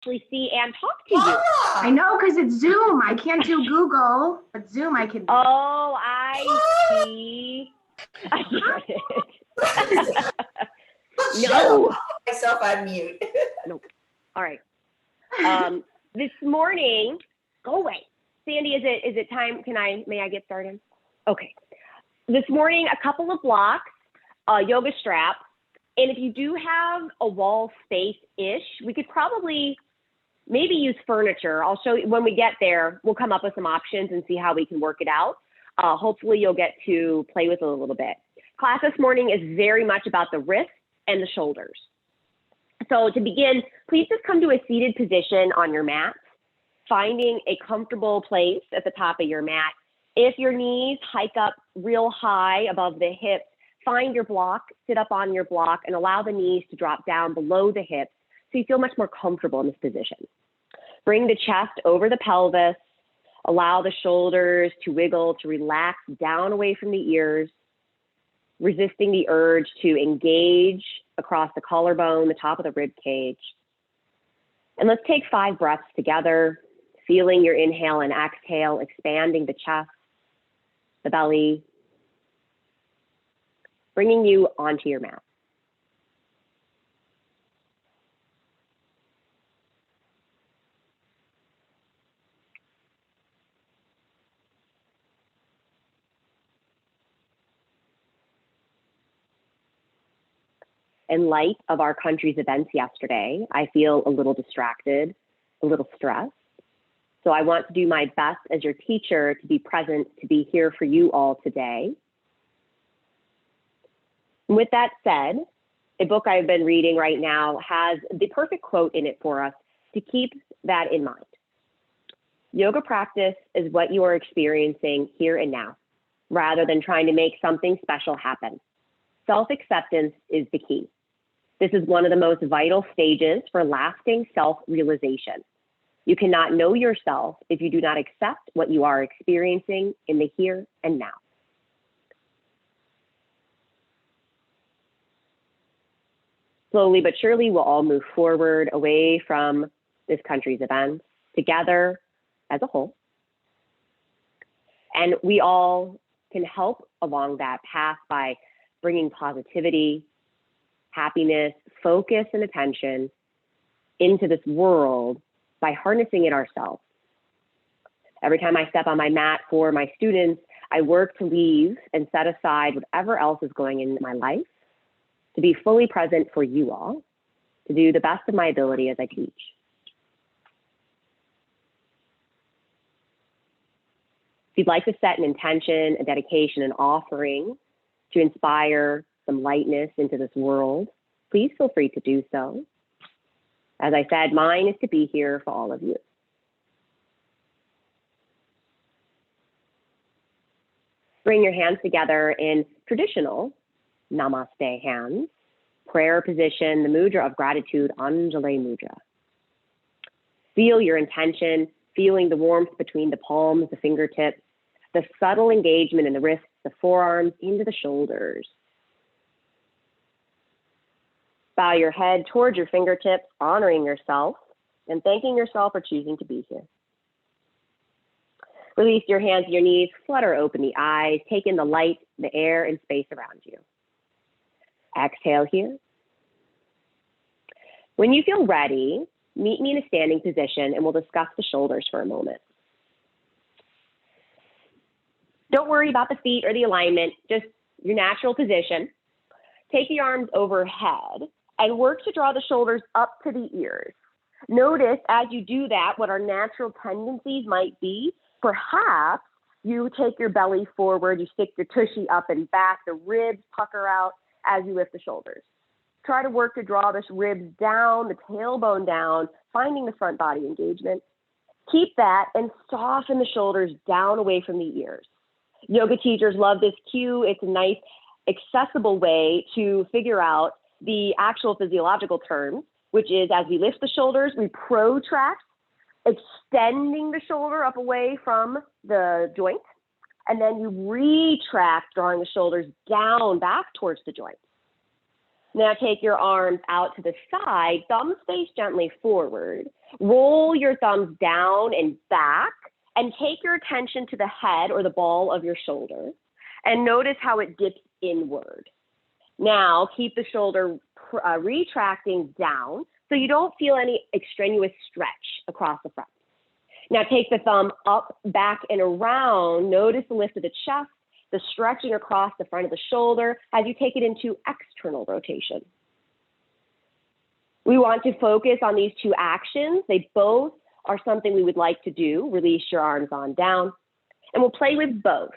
actually see and talk to you. I know, because it's Zoom. I can't do Google, but Zoom I can do. Oh, I see. I get it. No. Myself on mute. Nope. All right. This morning, go away. Sandy, is it time? May I get started? Okay. This morning, a couple of blocks, yoga strap. And if you do have a wall space-ish, we could probably maybe use furniture. I'll show you when we get there, we'll come up with some options and see how we can work it out. Hopefully you'll get to play with it a little bit. Class this morning is very much about the wrists and the shoulders. So to begin, please just come to a seated position on your mat, finding a comfortable place at the top of your mat. If your knees hike up real high above the hips, find your block, sit up on your block, and allow the knees to drop down below the hips so you feel much more comfortable in this position. Bring the chest over the pelvis, allow the shoulders to wiggle, to relax down away from the ears, resisting the urge to engage across the collarbone, the top of the rib cage. And let's take 5 breaths together, feeling your inhale and exhale, expanding the chest, the belly, bringing you onto your mat. In light of our country's events yesterday, I feel a little distracted, a little stressed. So I want to do my best as your teacher to be present, to be here for you all today. And with that said, a book I've been reading right now has the perfect quote in it for us to keep that in mind. Yoga practice is what you are experiencing here and now, rather than trying to make something special happen. Self-acceptance is the key. This is one of the most vital stages for lasting self-realization. You cannot know yourself if you do not accept what you are experiencing in the here and now. Slowly but surely, we'll all move forward away from this country's events together as a whole. And we all can help along that path by bringing positivity, happiness, focus, and attention into this world by harnessing it ourselves. Every time I step on my mat for my students, I work to leave and set aside whatever else is going in my life to be fully present for you all, to do the best of my ability as I teach. If you'd like to set an intention, a dedication, an offering to inspire some lightness into this world, please feel free to do so. As I said, mine is to be here for all of you. Bring your hands together in traditional Namaste hands, prayer position, the mudra of gratitude, Anjali mudra. Feel your intention, feeling the warmth between the palms, the fingertips, the subtle engagement in the wrists, the forearms, into the shoulders. Bow your head towards your fingertips, honoring yourself and thanking yourself for choosing to be here. Release your hands to your knees, flutter open the eyes, take in the light, the air, and space around you. Exhale here. When you feel ready, meet me in a standing position and we'll discuss the shoulders for a moment. Don't worry about the feet or the alignment, just your natural position. Take the arms overhead and work to draw the shoulders up to the ears. Notice as you do that what our natural tendencies might be. Perhaps you take your belly forward, you stick your tushy up and back, the ribs pucker out as you lift the shoulders. Try to work to draw the ribs down, the tailbone down, finding the front body engagement. Keep that and soften the shoulders down away from the ears. Yoga teachers love this cue. It's a nice, accessible way to figure out the actual physiological terms, which is as we lift the shoulders, we protract, extending the shoulder up away from the joint. And then you retract, drawing the shoulders down back towards the joint. Now take your arms out to the side, thumbs face gently forward, Roll your thumbs down and back and take your attention to the head or the ball of your shoulder and notice how it dips inward. Now keep the shoulder retracting down so you don't feel any extraneous stretch across the front. Now take the thumb up, back, and around. Notice the lift of the chest, the stretching across the front of the shoulder as you take it into external rotation. We want to focus on these two actions. They both are something we would like to do. Release your arms on down, and we'll play with both.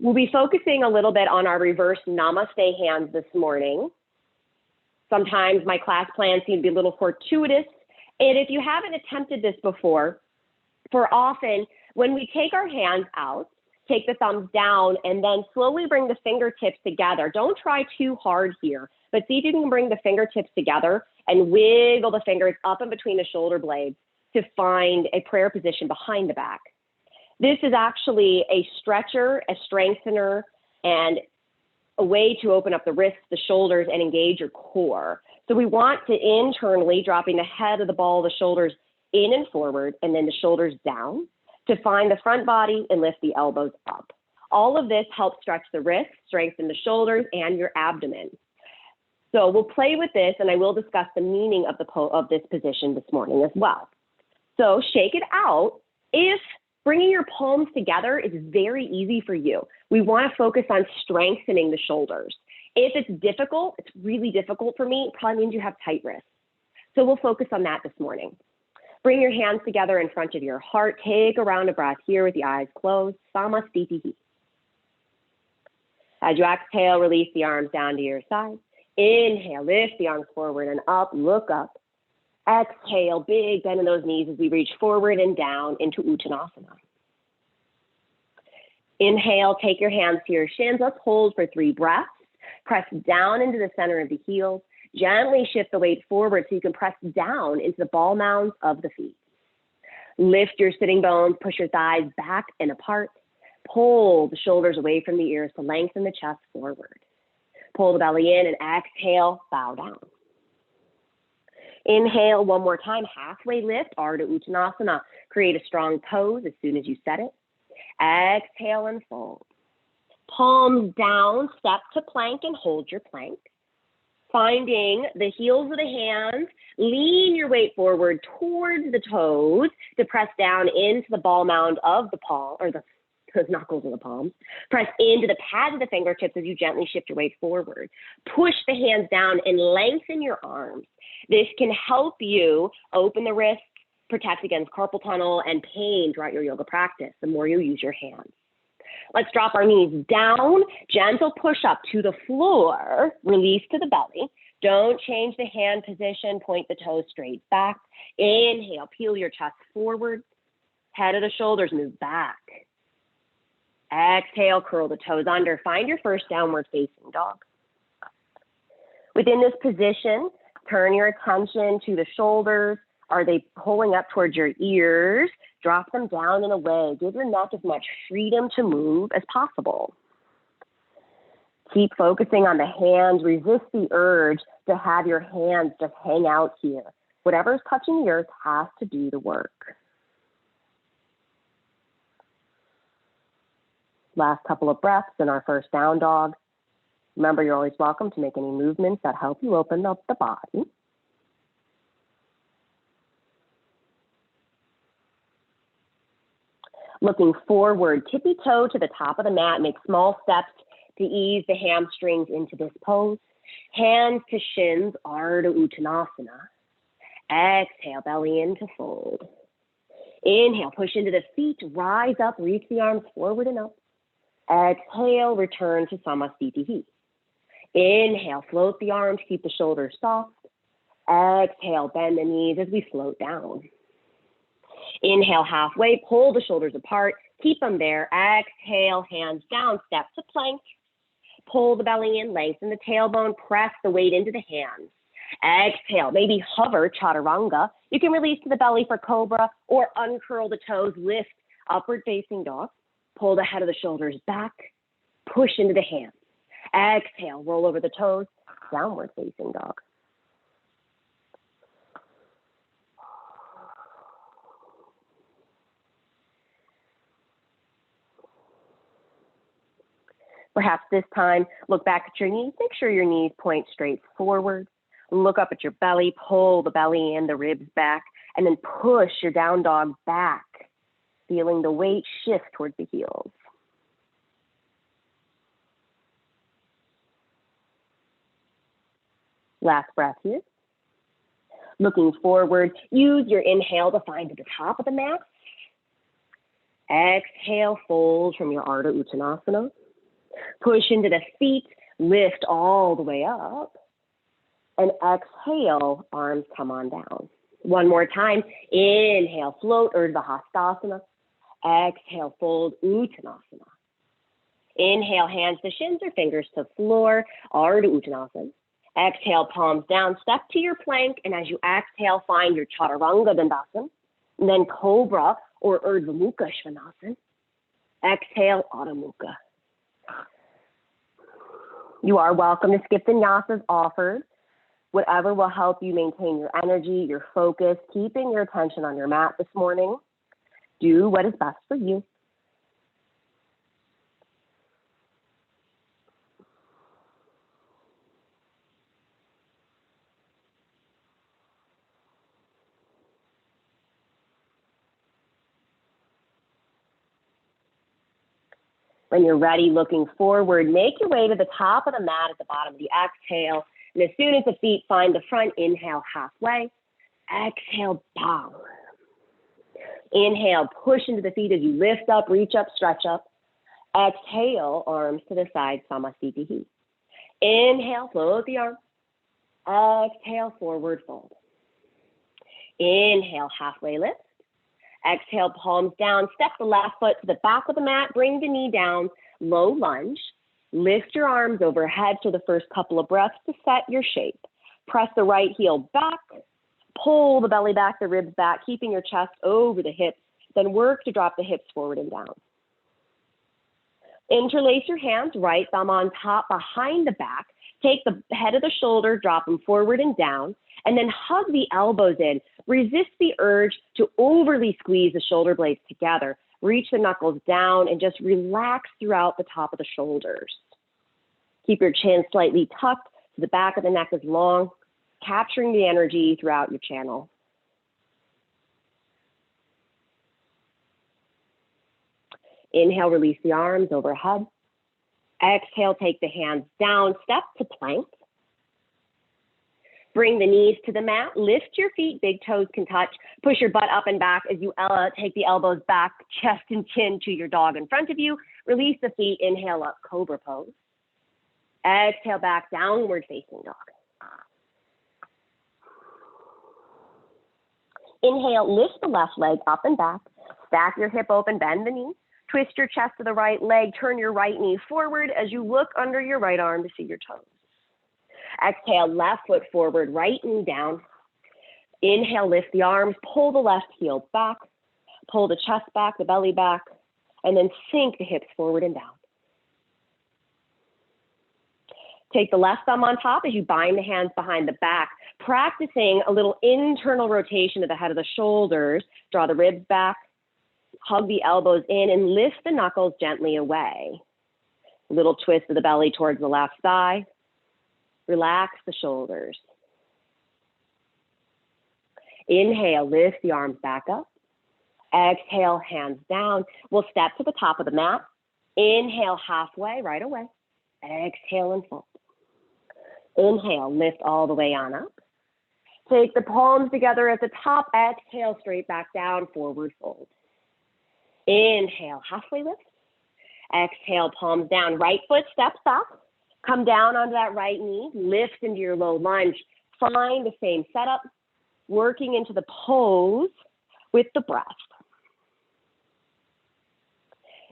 We'll be focusing a little bit on our reverse namaste hands this morning. Sometimes my class plans seem to be a little fortuitous, and if you haven't attempted this before, for often, when we take our hands out, take the thumbs down, and then slowly bring the fingertips together. Don't try too hard here, but see if you can bring the fingertips together and wiggle the fingers up in between the shoulder blades to find a prayer position behind the back. This is actually a stretcher, a strengthener, and a way to open up the wrists, the shoulders, and engage your core. So we want to internally, dropping the head of the ball, the shoulders in and forward, and then the shoulders down, to find the front body and lift the elbows up. All of this helps stretch the wrists, strengthen the shoulders, and your abdomen. So we'll play with this, and I will discuss the meaning of this position this morning as well. So shake it out. If bringing your palms together is very easy for you, we want to focus on strengthening the shoulders. If it's difficult, it's really difficult for me, it probably means you have tight wrists. So we'll focus on that this morning. Bring your hands together in front of your heart. Take a round of breath here with the eyes closed. Samastitihi. As you exhale, release the arms down to your side. Inhale, lift the arms forward and up, look up. Exhale, big bend in those knees as we reach forward and down into Uttanasana. Inhale, take your hands to your shins. Let's hold for 3 breaths. Press down into the center of the heels. Gently shift the weight forward so you can press down into the ball mounds of the feet. Lift your sitting bones, push your thighs back and apart. Pull the shoulders away from the ears to lengthen the chest forward. Pull the belly in and exhale, bow down. Inhale one more time, halfway lift, Ardha Uttanasana. Create a strong pose as soon as you set it. Exhale and fold. Palms down, step to plank and hold your plank. Finding the heels of the hands, lean your weight forward towards the toes to press down into the ball mound of the palm, or the knuckles of the palms. Press into the pads of the fingertips as you gently shift your weight forward. Push the hands down and lengthen your arms. This can help you open the wrists, protect against carpal tunnel and pain throughout your yoga practice, the more you use your hands. Let's drop our knees down, gentle push up to the floor, release to the belly. Don't change the hand position, point the toes straight back. Inhale, peel your chest forward, head of the shoulders move back. Exhale, curl the toes under. Find your first downward facing dog. Within this position, turn your attention to the shoulders. Are they pulling up towards your ears? Drop them down and away. Give your neck as much freedom to move as possible. Keep focusing on the hands. Resist the urge to have your hands just hang out here. Whatever's touching the earth has to do the work. Last couple of breaths in our first down dog. Remember, you're always welcome to make any movements that help you open up the body. Looking forward, tippy toe to the top of the mat. Make small steps to ease the hamstrings into this pose. Hands to shins, Ardha Uttanasana. Exhale, belly in to fold. Inhale, push into the feet, rise up, reach the arms forward and up. Exhale, return to Samastitihi. Inhale, float the arms, keep the shoulders soft. Exhale, bend the knees as we float down. Inhale, halfway, pull the shoulders apart, keep them there. Exhale, hands down, step to plank. Pull the belly in, lengthen the tailbone, press the weight into the hands. Exhale, maybe hover, chaturanga. You can release to the belly for cobra or uncurl the toes, lift, upward facing dog. Pull the head of the shoulders back, push into the hands. Exhale, roll over the toes, downward facing dog. Perhaps this time, look back at your knees. Make sure your knees point straight forward. Look up at your belly, pull the belly and the ribs back, and then push your down dog back, feeling the weight shift towards the heels. Last breath here. Looking forward, use your inhale to find to the top of the mat. Exhale, fold from your Ardha Uttanasana. Push into the feet, lift all the way up. And exhale, arms come on down. One more time. Inhale, float, Urdhva Hastasana. Exhale, fold, Uttanasana. Inhale, hands to shins or fingers to floor, Ardha Uttanasana. Exhale, palms down, step to your plank, and as you exhale, find your Chaturanga Dandasana, and then Cobra or Urdhva Mukha Svanasana. Exhale, Adho Mukha. You are welcome to skip vinyasas offered. Whatever will help you maintain your energy, your focus, keeping your attention on your mat this morning. Do what is best for you. When you're ready, looking forward, make your way to the top of the mat at the bottom of the exhale. And as soon as the feet find the front, inhale halfway. Exhale, bow. Inhale, push into the feet as you lift up, reach up, stretch up. Exhale, arms to the side, Samasthiti. Inhale, float the arms. Exhale, forward fold. Inhale, halfway lift. Exhale, palms down. Step the left foot to the back of the mat. Bring the knee down. Low lunge. Lift your arms overhead for the first couple of breaths to set your shape. Press the right heel back. Pull the belly back, the ribs back, keeping your chest over the hips. Then work to drop the hips forward and down. Interlace your hands, right thumb on top behind the back. Take the head of the shoulder, drop them forward and down, and then hug the elbows in. Resist the urge to overly squeeze the shoulder blades together. Reach the knuckles down and just relax throughout the top of the shoulders. Keep your chin slightly tucked so the back of the neck is long, capturing the energy throughout your channel. Inhale, release the arms overhead. Exhale, take the hands down, step to plank. Bring the knees to the mat, lift your feet, big toes can touch. Push your butt up and back as you take the elbows back, chest and chin to your dog in front of you. Release the feet, inhale up, cobra pose. Exhale back, downward facing dog. Inhale, lift the left leg up and back. Stack your hip open, bend the knee. Twist your chest to the right leg, turn your right knee forward as you look under your right arm to see your toes. Exhale, left foot forward, right knee down. Inhale, lift the arms, pull the left heel back, pull the chest back, the belly back, and then sink the hips forward and down. Take the left thumb on top as you bind the hands behind the back, practicing a little internal rotation of the head of the shoulders. Draw the ribs back, hug the elbows in, and lift the knuckles gently away. A little twist of the belly towards the left thigh. Relax the shoulders. Inhale, lift the arms back up. Exhale, hands down. We'll step to the top of the mat. Inhale, halfway, right away. Exhale and fold. Inhale, lift all the way on up. Take the palms together at the top. Exhale, straight back down, forward fold. Inhale, halfway lift. Exhale, palms down. Right foot steps up. Come down onto that right knee. Lift into your low lunge. Find the same setup. Working into the pose with the breath.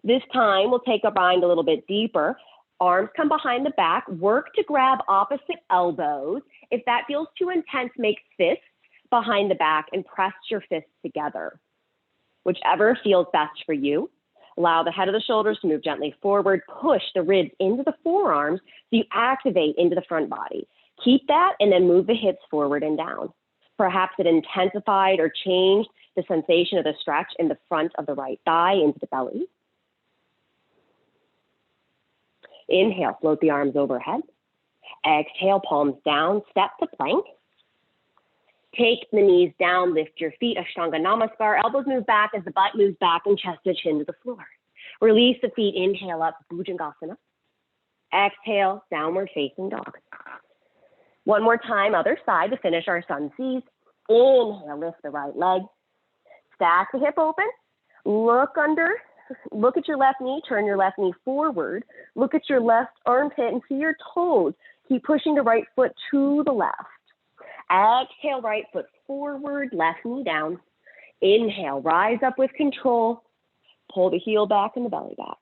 This time, we'll take our bind a little bit deeper. Arms come behind the back. Work to grab opposite elbows. If that feels too intense, make fists behind the back and press your fists together. Whichever feels best for you. Allow the head of the shoulders to move gently forward. Push the ribs into the forearms so you activate into the front body. Keep that and then move the hips forward and down. Perhaps it intensified or changed the sensation of the stretch in the front of the right thigh into the belly. Inhale, float the arms overhead. Exhale, palms down, step to plank. Take the knees down, lift your feet, Ashtanga Namaskar. Elbows move back as the butt moves back and chest to chin to the floor. Release the feet, inhale up, Bhujangasana. Exhale, downward facing dog. One more time, other side to finish our sun seas. Inhale, lift the right leg. Stack the hip open. Look under, look at your left knee, turn your left knee forward. Look at your left armpit and see your toes. Keep pushing the right foot to the left. Exhale, right foot forward, left knee down. Inhale, rise up with control. Pull the heel back and the belly back.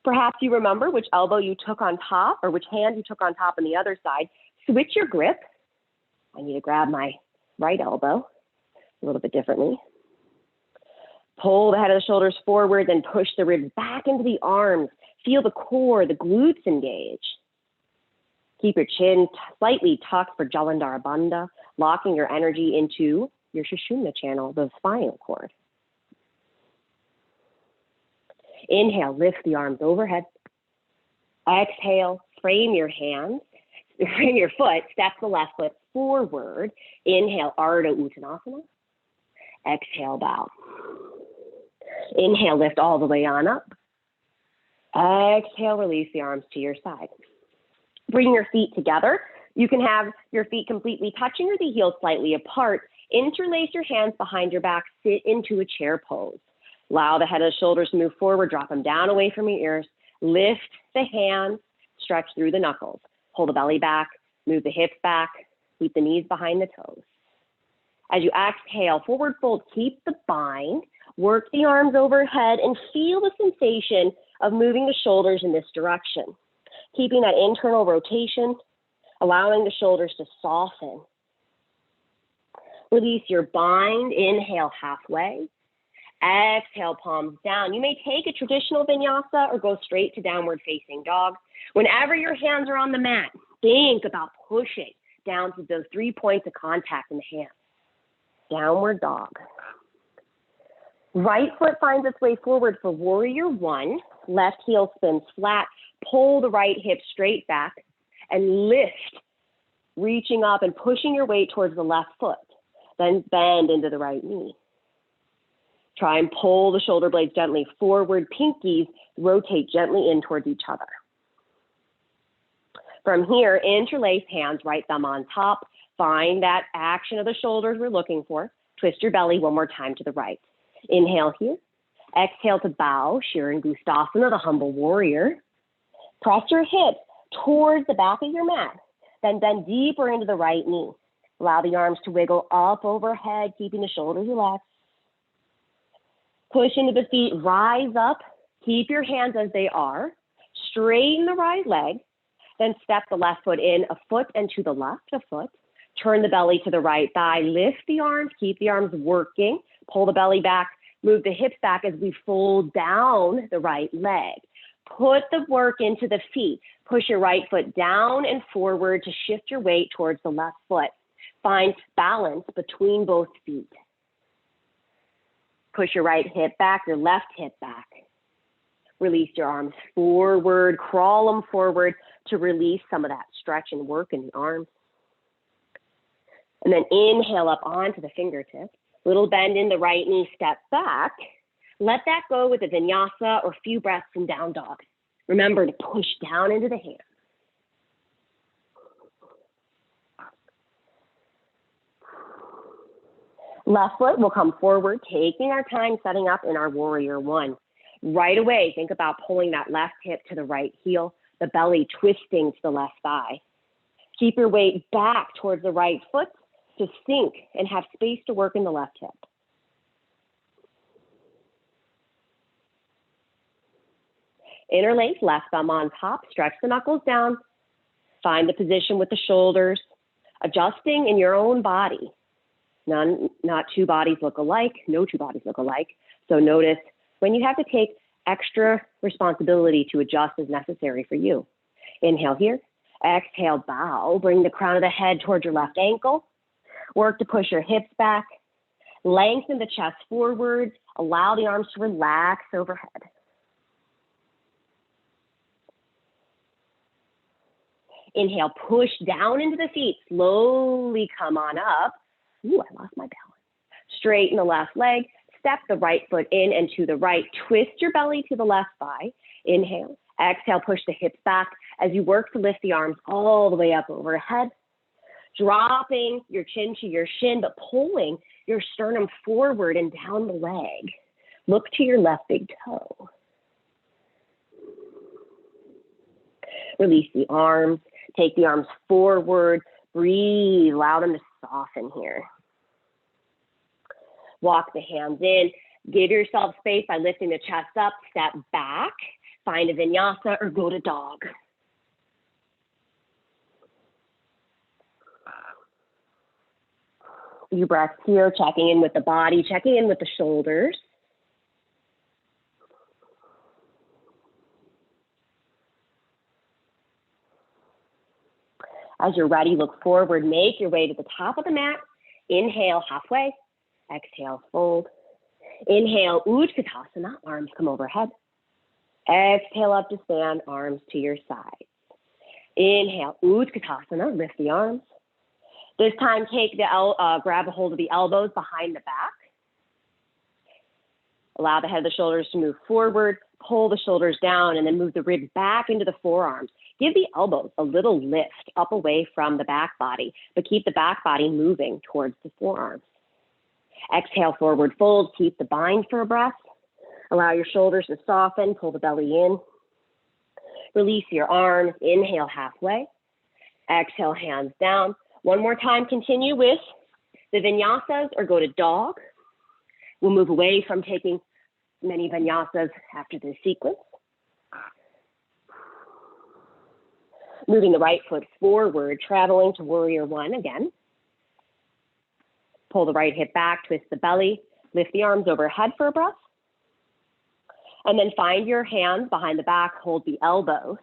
Perhaps you remember which elbow you took on top or which hand you took on top on the other side. Switch your grip. I need to grab my right elbow a little bit differently. Pull the head of the shoulders forward, then push the ribs back into the arms. Feel the core, the glutes engage. Keep your chin slightly tucked for Jalandhara Bandha, locking your energy into your Sushumna channel, the spinal cord. Inhale, lift the arms overhead. Exhale, frame your hands, frame your foot, step the left foot forward. Inhale, Ardha Uttanasana. Exhale, bow. Inhale, lift all the way on up. Exhale, release the arms to your side. Bring your feet together. You can have your feet completely touching or the heels slightly apart. Interlace your hands behind your back. Sit into a chair pose. Allow the head of the shoulders to move forward. Drop them down away from your ears. Lift the hands. Stretch through the knuckles. Pull the belly back. Move the hips back. Keep the knees behind the toes. As you exhale, forward fold. Keep the bind. Work the arms overhead and feel the sensation of moving the shoulders in this direction. Keeping that internal rotation, allowing the shoulders to soften. Release your bind. Inhale halfway. Exhale, palms down. You may take a traditional vinyasa or go straight to downward facing dog. Whenever your hands are on the mat, think about pushing down to those 3 points of contact in the hands. Downward dog. Right foot finds its way forward for warrior one. Left heel spins flat. Pull the right hip straight back and lift, reaching up and pushing your weight towards the left foot. Then bend into the right knee. Try and pull the shoulder blades gently forward. Pinkies rotate gently in towards each other. From here, interlace hands, right thumb on top. Find that action of the shoulders we're looking for. Twist your belly one more time to the right. Inhale here. Exhale to bow, Shirangustasana, the humble warrior. Press your hips towards the back of your mat. Then bend deeper into the right knee. Allow the arms to wiggle up overhead, keeping the shoulders relaxed. Push into the feet, rise up. Keep your hands as they are. Straighten the right leg. Then step the left foot in, a foot, and to the left, a foot. Turn the belly to the right thigh. Lift the arms. Keep the arms working. Pull the belly back. Move the hips back as we fold down the right leg. Put the work into the feet. Push your right foot down and forward to shift your weight towards the left foot. Find balance between both feet. Push your right hip back, your left hip back. Release your arms forward, crawl them forward to release some of that stretch and work in the arms. And then inhale up onto the fingertips. Little bend in the right knee, step back. Let that go with a vinyasa or few breaths in down dog. Remember to push down into the hands. Left foot will come forward, taking our time setting up in our warrior one. Right away, think about pulling that left hip to the right heel, the belly twisting to the left thigh. Keep your weight back towards the right foot to sink and have space to work in the left hip. Interlace left thumb on top, stretch the knuckles down. Find the position with the shoulders, adjusting in your own body. Not two bodies look alike, no two bodies look alike. So notice when you have to take extra responsibility to adjust as necessary for you. Inhale here, exhale, bow, bring the crown of the head towards your left ankle. Work to push your hips back, lengthen the chest forward, allow the arms to relax overhead. Inhale, push down into the feet. Slowly come on up. Ooh, I lost my balance. Straighten the left leg. Step the right foot in and to the right. Twist your belly to the left thigh. Inhale. Exhale, push the hips back as you work to lift the arms all the way up overhead. Dropping your chin to your shin, but pulling your sternum forward and down the leg. Look to your left big toe. Release the arms. Take the arms forward. Breathe. Allow them to soften here. Walk the hands in. Give yourself space by lifting the chest up. Step back. Find a vinyasa or go to dog. Few breaths here, checking in with the body, checking in with the shoulders. As you're ready, look forward, make your way to the top of the mat. Inhale, halfway. Exhale, fold. Inhale, Utkatasana, arms come overhead. Exhale up to stand, arms to your sides. Inhale, Utkatasana, lift the arms. This time, grab a hold of the elbows behind the back. Allow the head of the shoulders to move forward, pull the shoulders down, and then move the ribs back into the forearms. Give the elbows a little lift up away from the back body, but keep the back body moving towards the forearms. Exhale, forward fold, keep the bind for a breath. Allow your shoulders to soften, pull the belly in. Release your arms, inhale halfway. Exhale, hands down. One more time, continue with the vinyasas or go to dog. We'll move away from taking many vinyasas after this sequence. Moving the right foot forward, traveling to warrior one again. Pull the right hip back, twist the belly, lift the arms overhead for a breath. And then find your hands behind the back, hold the elbows.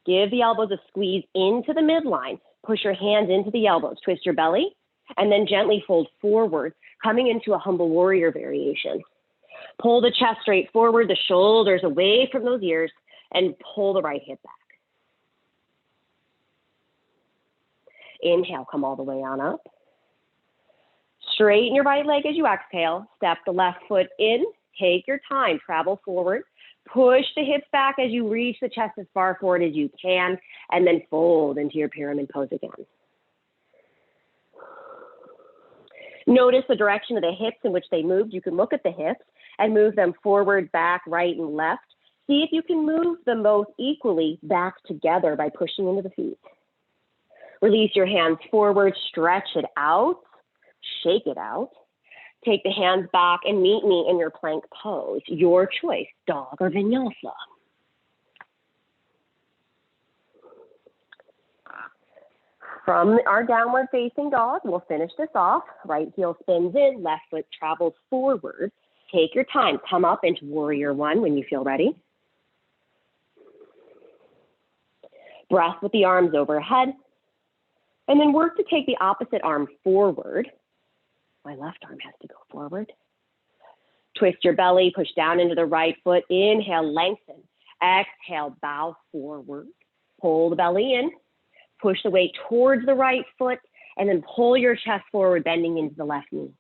Give the elbows a squeeze into the midline. Push your hands into the elbows, twist your belly, and then gently fold forward, coming into a humble warrior variation. Pull the chest straight forward, the shoulders away from those ears, and pull the right hip back. Inhale, come all the way on up. Straighten your right leg as you exhale. Step the left foot in. Take your time. Travel forward. Push the hips back as you reach the chest as far forward as you can, and then fold into your pyramid pose again. Notice the direction of the hips in which they moved. You can look at the hips and move them forward, back, right, and left. See if you can move them both equally back together by pushing into the feet. Release your hands forward, stretch it out, shake it out. Take the hands back and meet me in your plank pose. Your choice, dog or vinyasa. From our downward facing dog, we'll finish this off. Right heel spins in, left foot travels forward. Take your time. Come up into warrior one when you feel ready. Breath with the arms overhead. And then work to take the opposite arm forward. My left arm has to go forward. Twist your belly, push down into the right foot. Inhale, lengthen. Exhale, bow forward. Pull the belly in. Push the weight towards the right foot, and then pull your chest forward, bending into the left knee.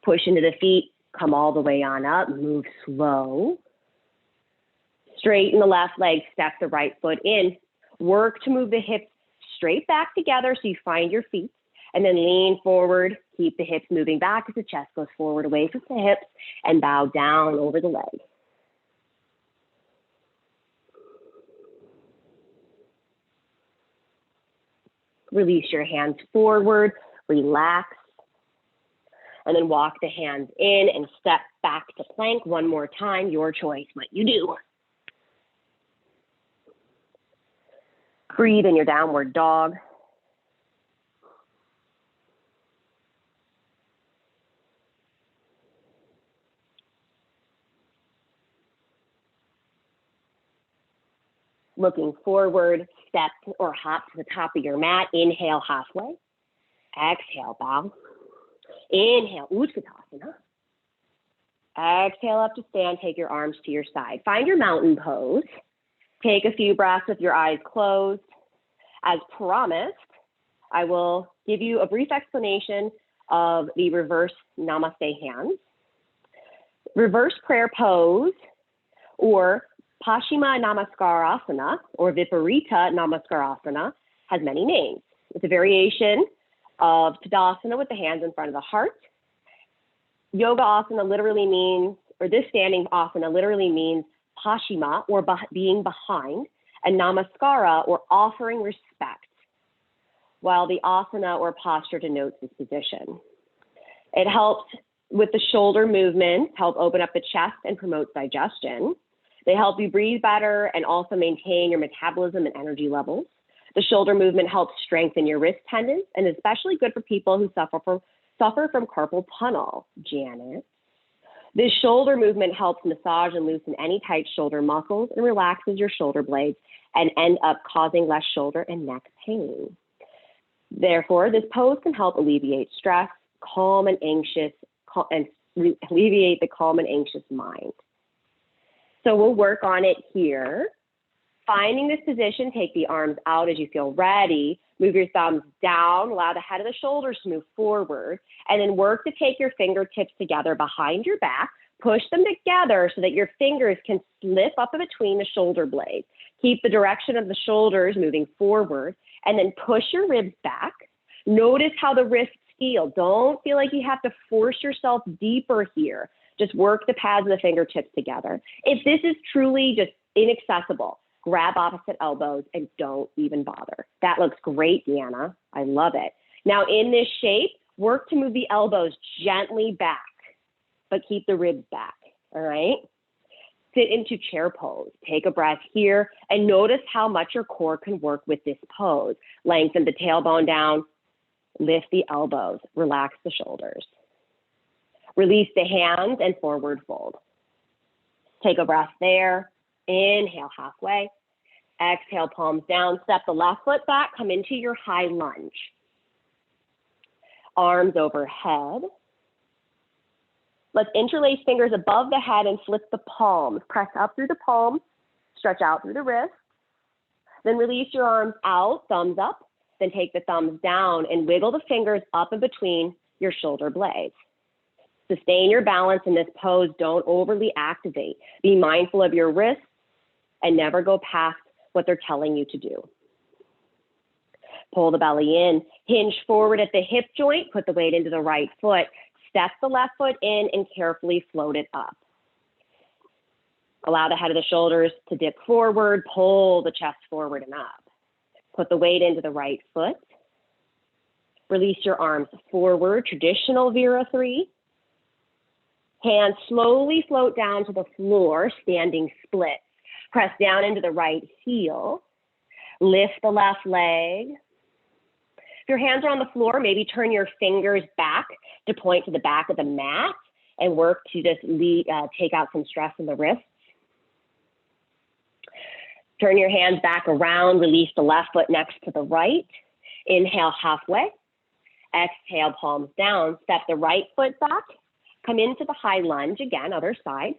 Push into the feet, come all the way on up, move slow. Straighten the left leg, step the right foot in. Work to move the hips straight back together so you find your feet, and then lean forward. Keep the hips moving back as the chest goes forward away from the hips, and bow down over the leg. Release your hands forward, relax, and then walk the hands in and step back to plank one more time. Your choice, what you do. Breathe in your downward dog. Looking forward, step or hop to the top of your mat. Inhale, halfway. Exhale, bow. Inhale, Utkatasana. Exhale up to stand, take your arms to your side. Find your mountain pose. Take a few breaths with your eyes closed. As promised, I will give you a brief explanation of the reverse namaste hands. Reverse prayer pose, or Paschima Namaskarasana, or Viparita Namaskarasana, has many names. It's a variation of Tadasana with the hands in front of the heart. Yoga asana literally means, or this standing asana literally means Paschima, or being behind, and Namaskara, or offering respect, while the asana or posture denotes this position. It helps with the shoulder movement, help open up the chest and promotes digestion. They help you breathe better and also maintain your metabolism and energy levels. The shoulder movement helps strengthen your wrist tendons and is especially good for people who suffer from carpal tunnel. Janet. This shoulder movement helps massage and loosen any tight shoulder muscles and relaxes your shoulder blades and end up causing less shoulder and neck pain. Therefore, this pose can help alleviate stress, alleviate the calm and anxious mind. So we'll work on it here. Finding this position, take the arms out as you feel ready. Move your thumbs down, allow the head of the shoulders to move forward, and then work to take your fingertips together behind your back. Push them together so that your fingers can slip up in between the shoulder blades. Keep the direction of the shoulders moving forward, and then push your ribs back. Notice how the wrists feel. Don't feel like you have to force yourself deeper here. Just work the pads of the fingertips together. If this is truly just inaccessible, grab opposite elbows and don't even bother. That looks great, Deanna. I love it. Now in this shape, work to move the elbows gently back, but keep the ribs back, all right? Sit into chair pose. Take a breath here and notice how much your core can work with this pose. Lengthen the tailbone down, lift the elbows, relax the shoulders. Release the hands and forward fold. Take a breath there. Inhale halfway. Exhale, palms down. Step the left foot back. Come into your high lunge. Arms overhead. Let's interlace fingers above the head and flip the palms. Press up through the palms. Stretch out through the wrists. Then release your arms out, thumbs up. Then take the thumbs down and wiggle the fingers up in between your shoulder blades. Sustain your balance in this pose. Don't overly activate. Be mindful of your wrists and never go past what they're telling you to do. Pull the belly in. Hinge forward at the hip joint. Put the weight into the right foot. Step the left foot in and carefully float it up. Allow the head of the shoulders to dip forward. Pull the chest forward and up. Put the weight into the right foot. Release your arms forward. Traditional Vira 3. Hands slowly float down to the floor, standing splits. Press down into the right heel. Lift the left leg. If your hands are on the floor, maybe turn your fingers back to point to the back of the mat and work to just take out some stress in the wrists. Turn your hands back around, release the left foot next to the right. Inhale halfway. Exhale, palms down. Step the right foot back. Come into the high lunge again, other side.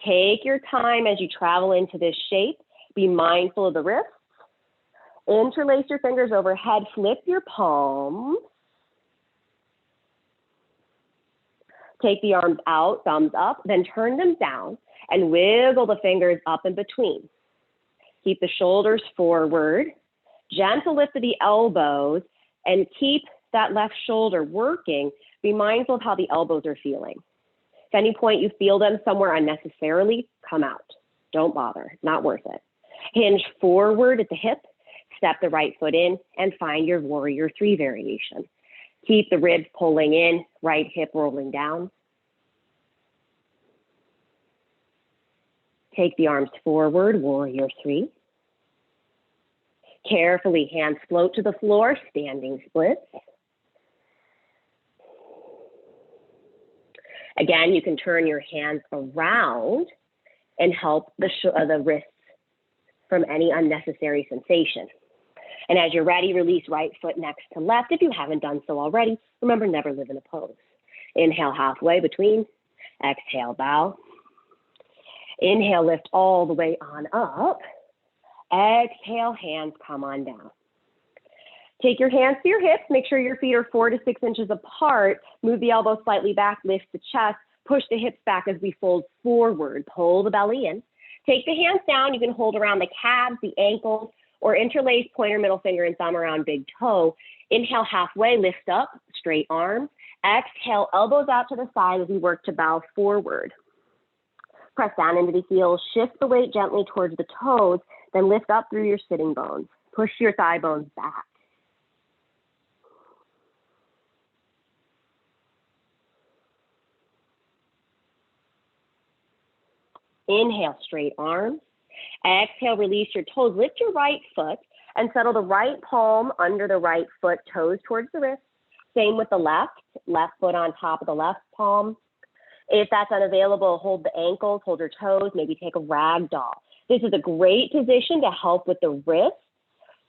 Take your time as you travel into this shape. Be mindful of the wrists. Interlace your fingers overhead. Flip your palms. Take the arms out, thumbs up, then turn them down and wiggle the fingers up in between. Keep the shoulders forward. Gentle lift of the elbows and keep that left shoulder working. Be mindful of how the elbows are feeling. If at any point you feel them somewhere unnecessarily, come out. Don't bother, not worth it. Hinge forward at the hip, step the right foot in, and find your Warrior 3 variation. Keep the ribs pulling in, right hip rolling down. Take the arms forward, Warrior 3. Carefully, hands float to the floor, standing splits. Again, you can turn your hands around and help the wrists from any unnecessary sensation. And as you're ready, release right foot next to left. If you haven't done so already, remember, never live in a pose. Inhale halfway between. Exhale, bow. Inhale, lift all the way on up. Exhale, hands come on down. Take your hands to your hips. Make sure your feet are 4 to 6 inches apart. Move the elbows slightly back, lift the chest, push the hips back as we fold forward. Pull the belly in. Take the hands down. You can hold around the calves, the ankles, or interlace pointer, middle finger, and thumb around big toe. Inhale, halfway, lift up, straight arms. Exhale, elbows out to the side as we work to bow forward. Press down into the heels, shift the weight gently towards the toes, then lift up through your sitting bones. Push your thigh bones back. Inhale, straight arms. Exhale, release your toes. Lift your right foot and settle the right palm under the right foot, toes towards the wrist. Same with the left foot on top of the left palm. If that's unavailable, hold the ankles, hold your toes, maybe take a rag doll. This is a great position to help with the wrist.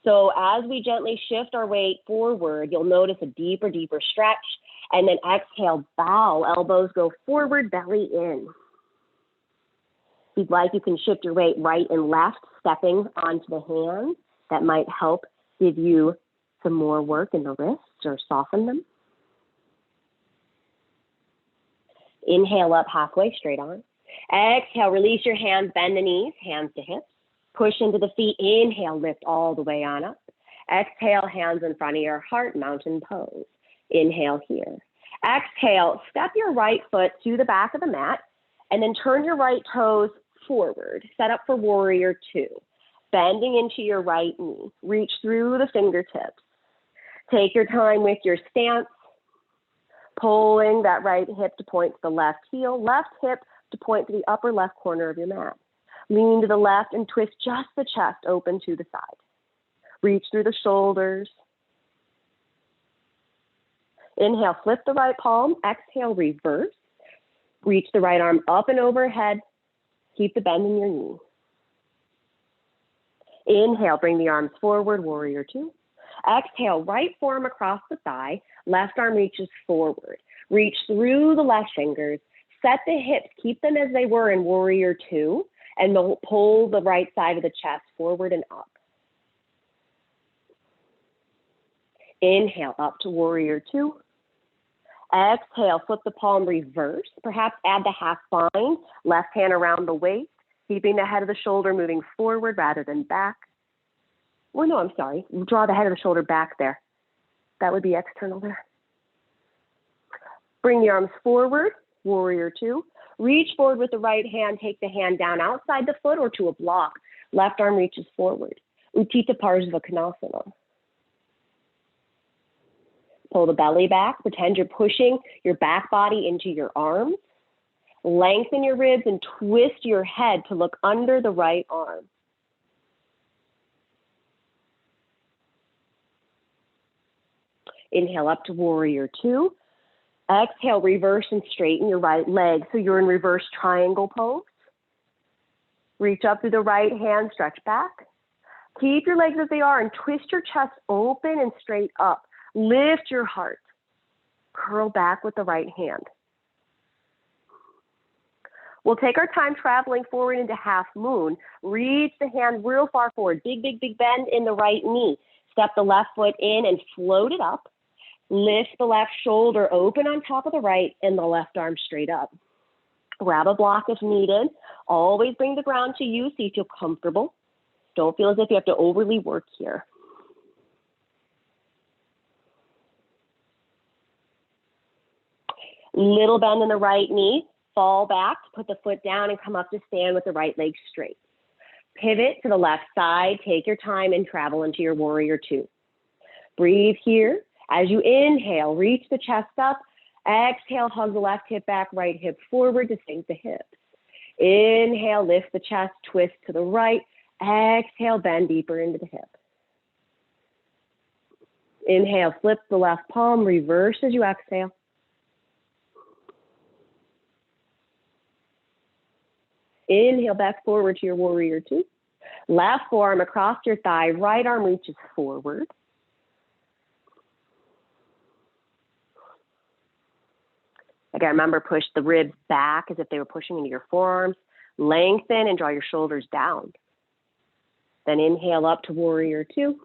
So as we gently shift our weight forward, you'll notice a deeper, deeper stretch. And then exhale, bow, elbows go forward, belly in. If you'd like, you can shift your weight right and left, stepping onto the hands. That might help give you some more work in the wrists or soften them. Inhale up halfway, straight on. Exhale, release your hands, bend the knees, hands to hips. Push into the feet. Inhale, lift all the way on up. Exhale, hands in front of your heart, mountain pose. Inhale here. Exhale, step your right foot to the back of the mat and then turn your right toes forward. Set up for warrior two. Bending into your right knee. Reach through the fingertips. Take your time with your stance. Pulling that right hip to point to the left heel. Left hip to point to the upper left corner of your mat. Lean to the left and twist just the chest open to the side. Reach through the shoulders. Inhale, flip the right palm. Exhale, reverse. Reach the right arm up and overhead. Keep the bend in your knee. Inhale, bring the arms forward, warrior two. Exhale, right forearm across the thigh. Left arm reaches forward. Reach through the left fingers. Set the hips, keep them as they were in warrior two, and pull the right side of the chest forward and up. Inhale, up to warrior two. Exhale, flip the palm, reverse. Perhaps add the half bind, left hand around the waist, keeping the head of the shoulder moving forward rather than back. Well, no, I'm sorry. Draw the head of the shoulder back there. That would be external there. Bring the arms forward, warrior two. Reach forward with the right hand. Take the hand down outside the foot or to a block. Left arm reaches forward. Utthita Parsvakonasana. Pull the belly back. Pretend you're pushing your back body into your arms. Lengthen your ribs and twist your head to look under the right arm. Inhale up to warrior two. Exhale, reverse and straighten your right leg so you're in reverse triangle pose. Reach up through the right hand, stretch back. Keep your legs as they are and twist your chest open and straight up. Lift your heart. Curl back with the right hand. We'll take our time traveling forward into half moon. Reach the hand real far forward. Big, big, big bend in the right knee. Step the left foot in and float it up. Lift the left shoulder open on top of the right and the left arm straight up. Grab a block if needed. Always bring the ground to you so you feel comfortable. Don't feel as if you have to overly work here. Little bend in the right knee. Fall back, put the foot down and come up to stand with the right leg straight. Pivot to the left side. Take your time and travel into your warrior two. Breathe here. As you inhale, reach the chest up. Exhale, hug the left hip back, right hip forward to sink the hips. Inhale, lift the chest, twist to the right. Exhale, bend deeper into the hip. Inhale, flip the left palm, reverse as you exhale. Inhale back forward to your warrior two. Left forearm across your thigh, right arm reaches forward. Again, remember, push the ribs back as if they were pushing into your forearms. Lengthen and draw your shoulders down. Then inhale up to warrior two.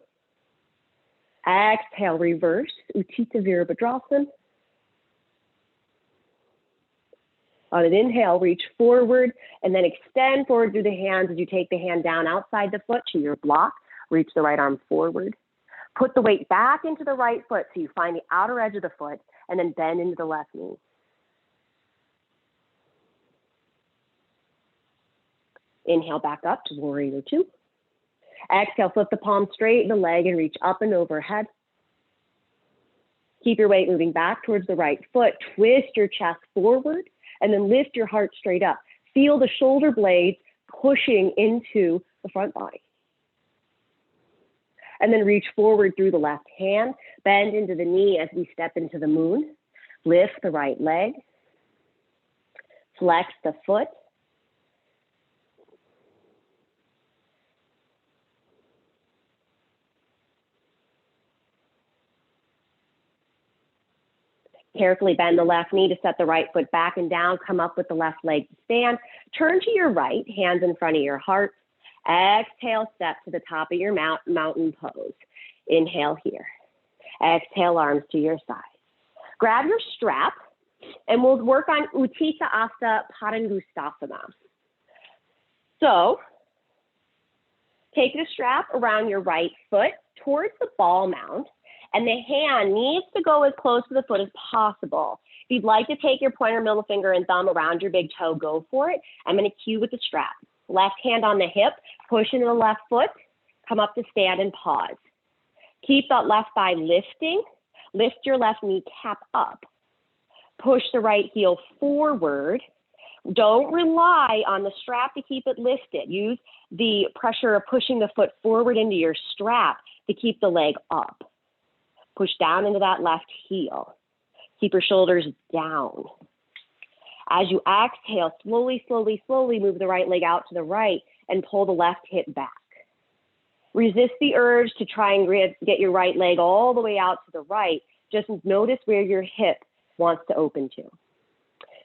Exhale, reverse, Utthita Virabhadrasana. On an inhale, reach forward and then extend forward through the hands as you take the hand down outside the foot to your block. Reach the right arm forward. Put the weight back into the right foot so you find the outer edge of the foot and then bend into the left knee. Inhale back up to warrior two. Exhale, flip the palm straight in the leg and reach up and overhead. Keep your weight moving back towards the right foot. Twist your chest forward and then lift your heart straight up. Feel the shoulder blades pushing into the front body. And then reach forward through the left hand. Bend into the knee as we step into the moon. Lift the right leg. Flex the foot. Carefully bend the left knee to set the right foot back and down. Come up with the left leg to stand. Turn to your right, hands in front of your heart. Exhale, step to the top of your mountain pose. Inhale here. Exhale, arms to your side. Grab your strap, and we'll work on Utthita Asta Padangusthasana. So, take the strap around your right foot towards the ball mount, and the hand needs to go as close to the foot as possible. If you'd like to take your pointer, middle finger, and thumb around your big toe, go for it. I'm going to cue with the strap. Left hand on the hip, push into the left foot, come up to stand and pause. Keep that left thigh lifting. Lift your left kneecap up. Push the right heel forward. Don't rely on the strap to keep it lifted. Use the pressure of pushing the foot forward into your strap to keep the leg up. Push down into that left heel. Keep your shoulders down. As you exhale, slowly, slowly, slowly move the right leg out to the right and pull the left hip back. Resist the urge to try and get your right leg all the way out to the right. Just notice where your hip wants to open to.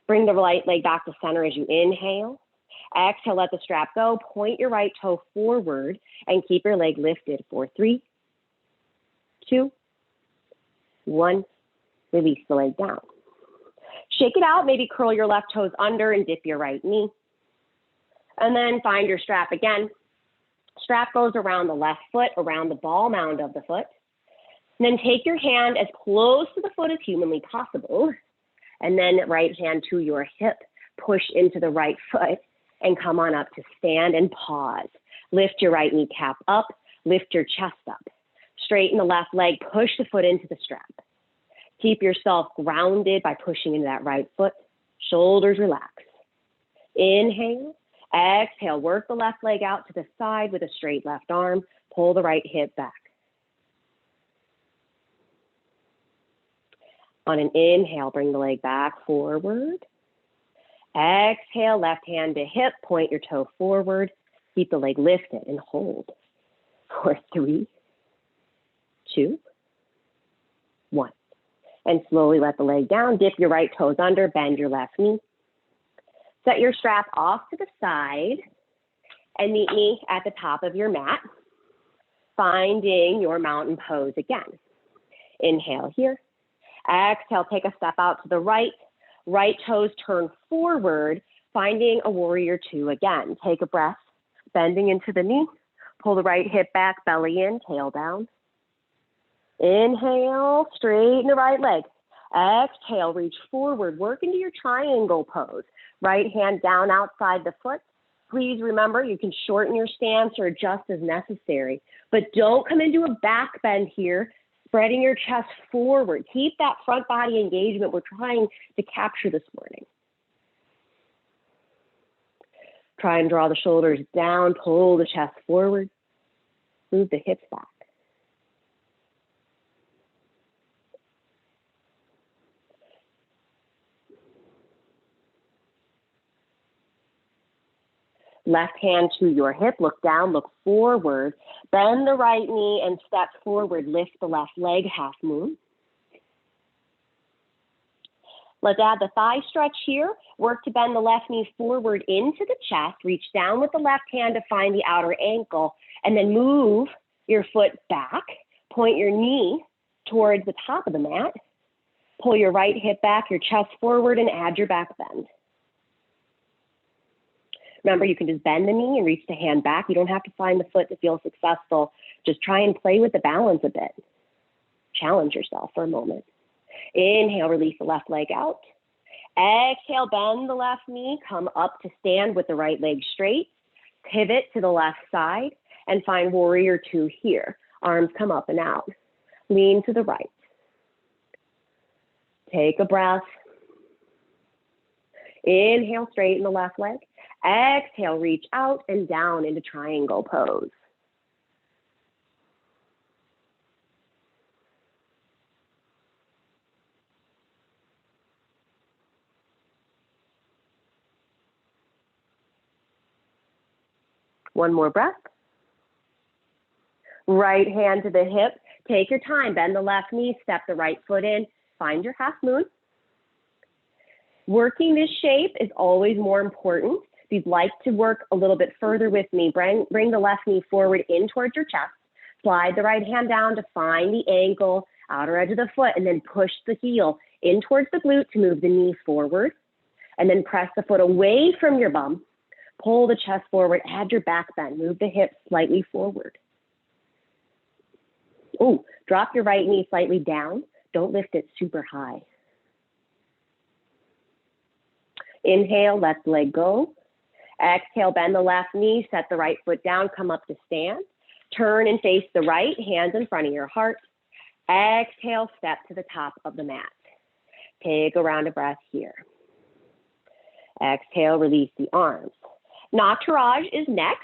Bring the right leg back to center as you inhale. Exhale, let the strap go. Point your right toe forward and keep your leg lifted for 3, 2, 1. Release the leg down. Shake it out, maybe curl your left toes under and dip your right knee. And then find your strap again. Strap goes around the left foot, around the ball mound of the foot. And then take your hand as close to the foot as humanly possible. And then right hand to your hip. Push into the right foot and come on up to stand and pause. Lift your right kneecap up. Lift your chest up. Straighten the left leg. Push the foot into the strap. Keep yourself grounded by pushing into that right foot. Shoulders relax. Inhale. Exhale. Work the left leg out to the side with a straight left arm. Pull the right hip back. On an inhale, bring the leg back forward. Exhale, left hand to hip. Point your toe forward. Keep the leg lifted and hold. For 3, 2, 1. And slowly let the leg down. Dip your right toes under. Bend your left knee. Set your strap off to the side and meet me at the top of your mat, finding your mountain pose again. Inhale here. Exhale, take a step out to the right. Right toes turn forward, finding a warrior two again. Take a breath, bending into the knee. Pull the right hip back, belly in, tail down. Inhale, straighten the right leg. Exhale, reach forward, work into your triangle pose. Right hand down outside the foot. Please remember, you can shorten your stance or adjust as necessary, but don't come into a back bend here, spreading your chest forward. Keep that front body engagement we're trying to capture this morning. Try and draw the shoulders down, pull the chest forward, move the hips back. Left hand to your hip, look down, look forward. Bend the right knee and step forward. Lift the left leg, half moon. Let's add the thigh stretch here. Work to bend the left knee forward into the chest. Reach down with the left hand to find the outer ankle, and then move your foot back. Point your knee towards the top of the mat. Pull your right hip back, your chest forward, and add your back bend. Remember, you can just bend the knee and reach the hand back. You don't have to find the foot to feel successful. Just try and play with the balance a bit. Challenge yourself for a moment. Inhale, release the left leg out. Exhale, bend the left knee. Come up to stand with the right leg straight. Pivot to the left side and find warrior two here. Arms come up and out. Lean to the right. Take a breath. Inhale, straighten the left leg. Exhale, reach out and down into triangle pose. One more breath. Right hand to the hip. Take your time. Bend the left knee. Step the right foot in. Find your half moon. Working this shape is always more important. If you'd like to work a little bit further with me, bring the left knee forward in towards your chest. Slide the right hand down to find the ankle, outer edge of the foot, and then push the heel in towards the glute to move the knee forward. And then press the foot away from your bum. Pull the chest forward, add your back bend, move the hips slightly forward. Oh, drop your right knee slightly down. Don't lift it super high. Inhale, left leg go. Exhale, bend the left knee, set the right foot down, come up to stand. Turn and face the right, hands in front of your heart. Exhale, step to the top of the mat. Take a round of breath here. Exhale, release the arms. Nataraj is next.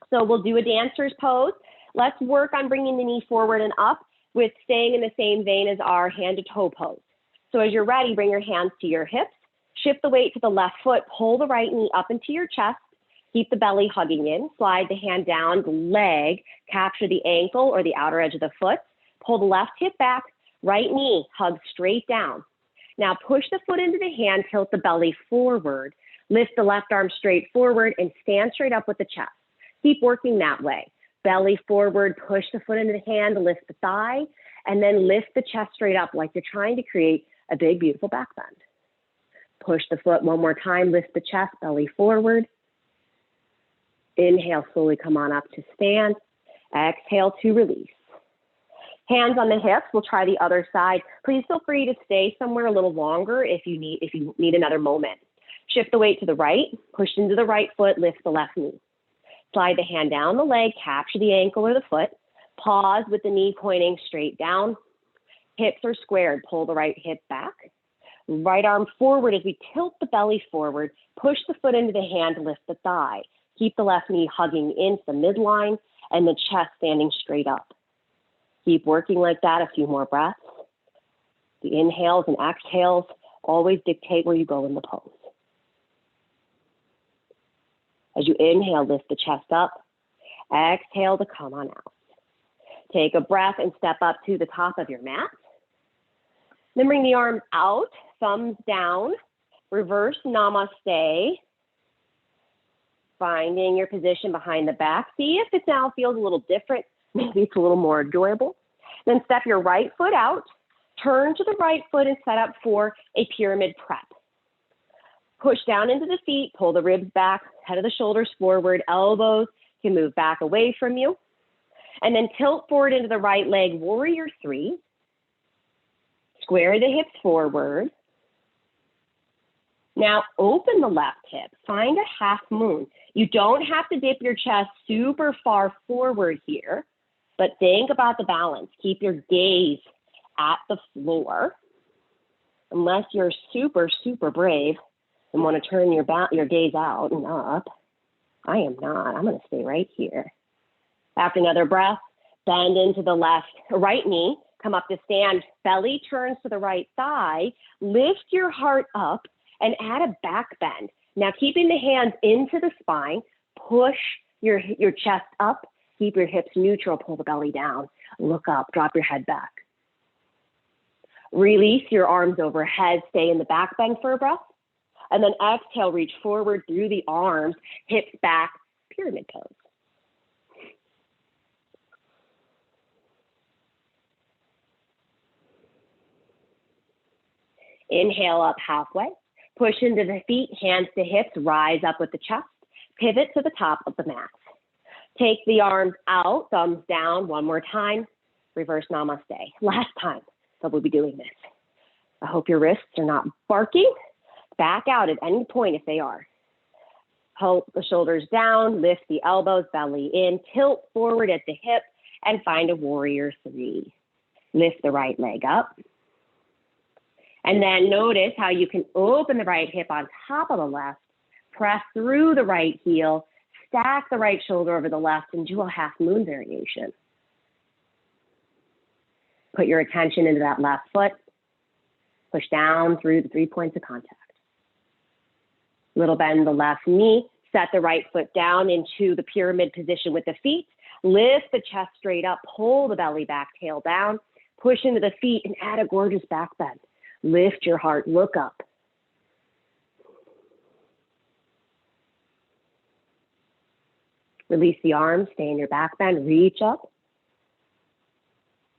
So we'll do a dancer's pose. Let's work on bringing the knee forward and up with staying in the same vein as our hand to toe pose. So as you're ready, bring your hands to your hips. Shift the weight to the left foot. Pull the right knee up into your chest. Keep the belly hugging in. Slide the hand down, the leg. Capture the ankle or the outer edge of the foot. Pull the left hip back. Right knee, hug straight down. Now push the foot into the hand, tilt the belly forward. Lift the left arm straight forward and stand straight up with the chest. Keep working that way. Belly forward, push the foot into the hand, lift the thigh, and then lift the chest straight up like you're trying to create a big, beautiful back bend. Push the foot one more time, lift the chest, belly forward. Inhale, slowly come on up to stand. Exhale to release. Hands on the hips, we'll try the other side. Please feel free to stay somewhere a little longer if you need another moment. Shift the weight to the right, push into the right foot, lift the left knee. Slide the hand down the leg, capture the ankle or the foot. Pause with the knee pointing straight down. Hips are squared, pull the right hip back. Right arm forward as we tilt the belly forward. Push the foot into the hand, lift the thigh. Keep the left knee hugging into the midline and the chest standing straight up. Keep working like that, a few more breaths. The inhales and exhales always dictate where you go in the pose. As you inhale, lift the chest up. Exhale to come on out. Take a breath and step up to the top of your mat. Then bring the arms out, thumbs down, reverse namaste. Finding your position behind the back. See if it now feels a little different. Maybe it's a little more enjoyable. Then step your right foot out, turn to the right foot and set up for a pyramid prep. Push down into the feet, pull the ribs back, head of the shoulders forward, elbows can move back away from you. And then tilt forward into the right leg, warrior three. Square the hips forward. Now open the left hip, find a half moon. You don't have to dip your chest super far forward here, but think about the balance. Keep your gaze at the floor. Unless you're super, super brave and want to turn your gaze out and up. I am not. I'm going to stay right here. After another breath, bend into the right knee. Come up to stand. Belly turns to the right thigh. Lift your heart up and add a back bend. Now keeping the hands into the spine, push your chest up. Keep your hips neutral. Pull the belly down. Look up. Drop your head back. Release your arms overhead, stay in the back bend for a breath. And then exhale, reach forward through the arms, hips back, pyramid pose. Inhale up halfway, push into the feet, hands to hips, rise up with the chest, pivot to the top of the mat. Take the arms out, thumbs down, one more time, reverse namaste. Last time that we'll be doing this. I hope your wrists are not barking. Back out at any point if they are. Hold the shoulders down, lift the elbows, belly in, tilt forward at the hip, and find a warrior three. Lift the right leg up. And then notice how you can open the right hip on top of the left, press through the right heel, stack the right shoulder over the left, and do a half moon variation. Put your attention into that left foot. Push down through the 3 points of contact. Little bend the left knee. Set the right foot down into the pyramid position with the feet. Lift the chest straight up. Pull the belly back, tail down. Push into the feet and add a gorgeous back bend. Lift your heart, look up. Release the arms, stay in your back bend, reach up.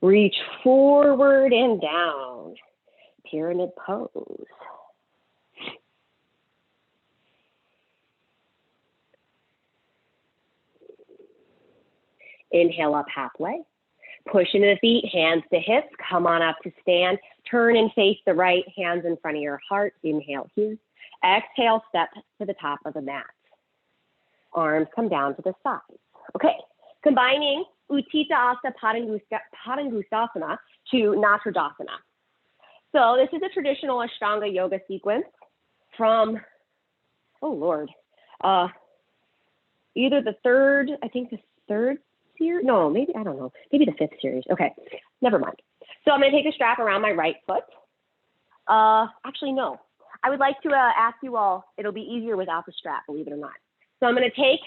Reach forward and down. Pyramid pose. Inhale up halfway. Push into the feet, hands to hips. Come on up to stand. Turn and face the right, hands in front of your heart. Inhale here. Exhale, step to the top of the mat. Arms come down to the sides. Okay, combining Utthita Asana Padangusthasana to Natrajasana. So this is a traditional Ashtanga yoga sequence from, oh Lord, either the third series, no, maybe, I don't know, maybe the 5th series. Okay, never mind. So I'm gonna take a strap around my right foot. Actually, no, I would like to ask you all, it'll be easier without the strap, believe it or not. So I'm gonna take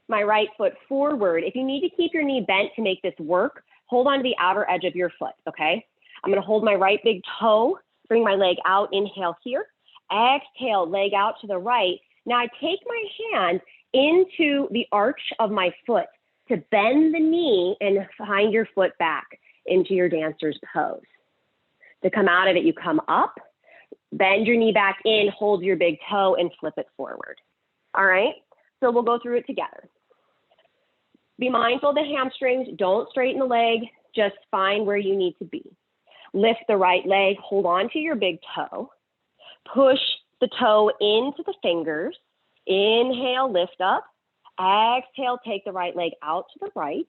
my right foot forward. If you need to keep your knee bent to make this work, hold on to the outer edge of your foot, okay? I'm gonna hold my right big toe, bring my leg out, inhale here. Exhale, leg out to the right. Now I take my hand into the arch of my foot to bend the knee and find your foot back into your dancer's pose. To come out of it, you come up, bend your knee back in, hold your big toe, and flip it forward. All right, so we'll go through it together. Be mindful of the hamstrings, don't straighten the leg, just find where you need to be. Lift the right leg, hold on to your big toe, push the toe into the fingers, inhale, lift up, exhale, take the right leg out to the right.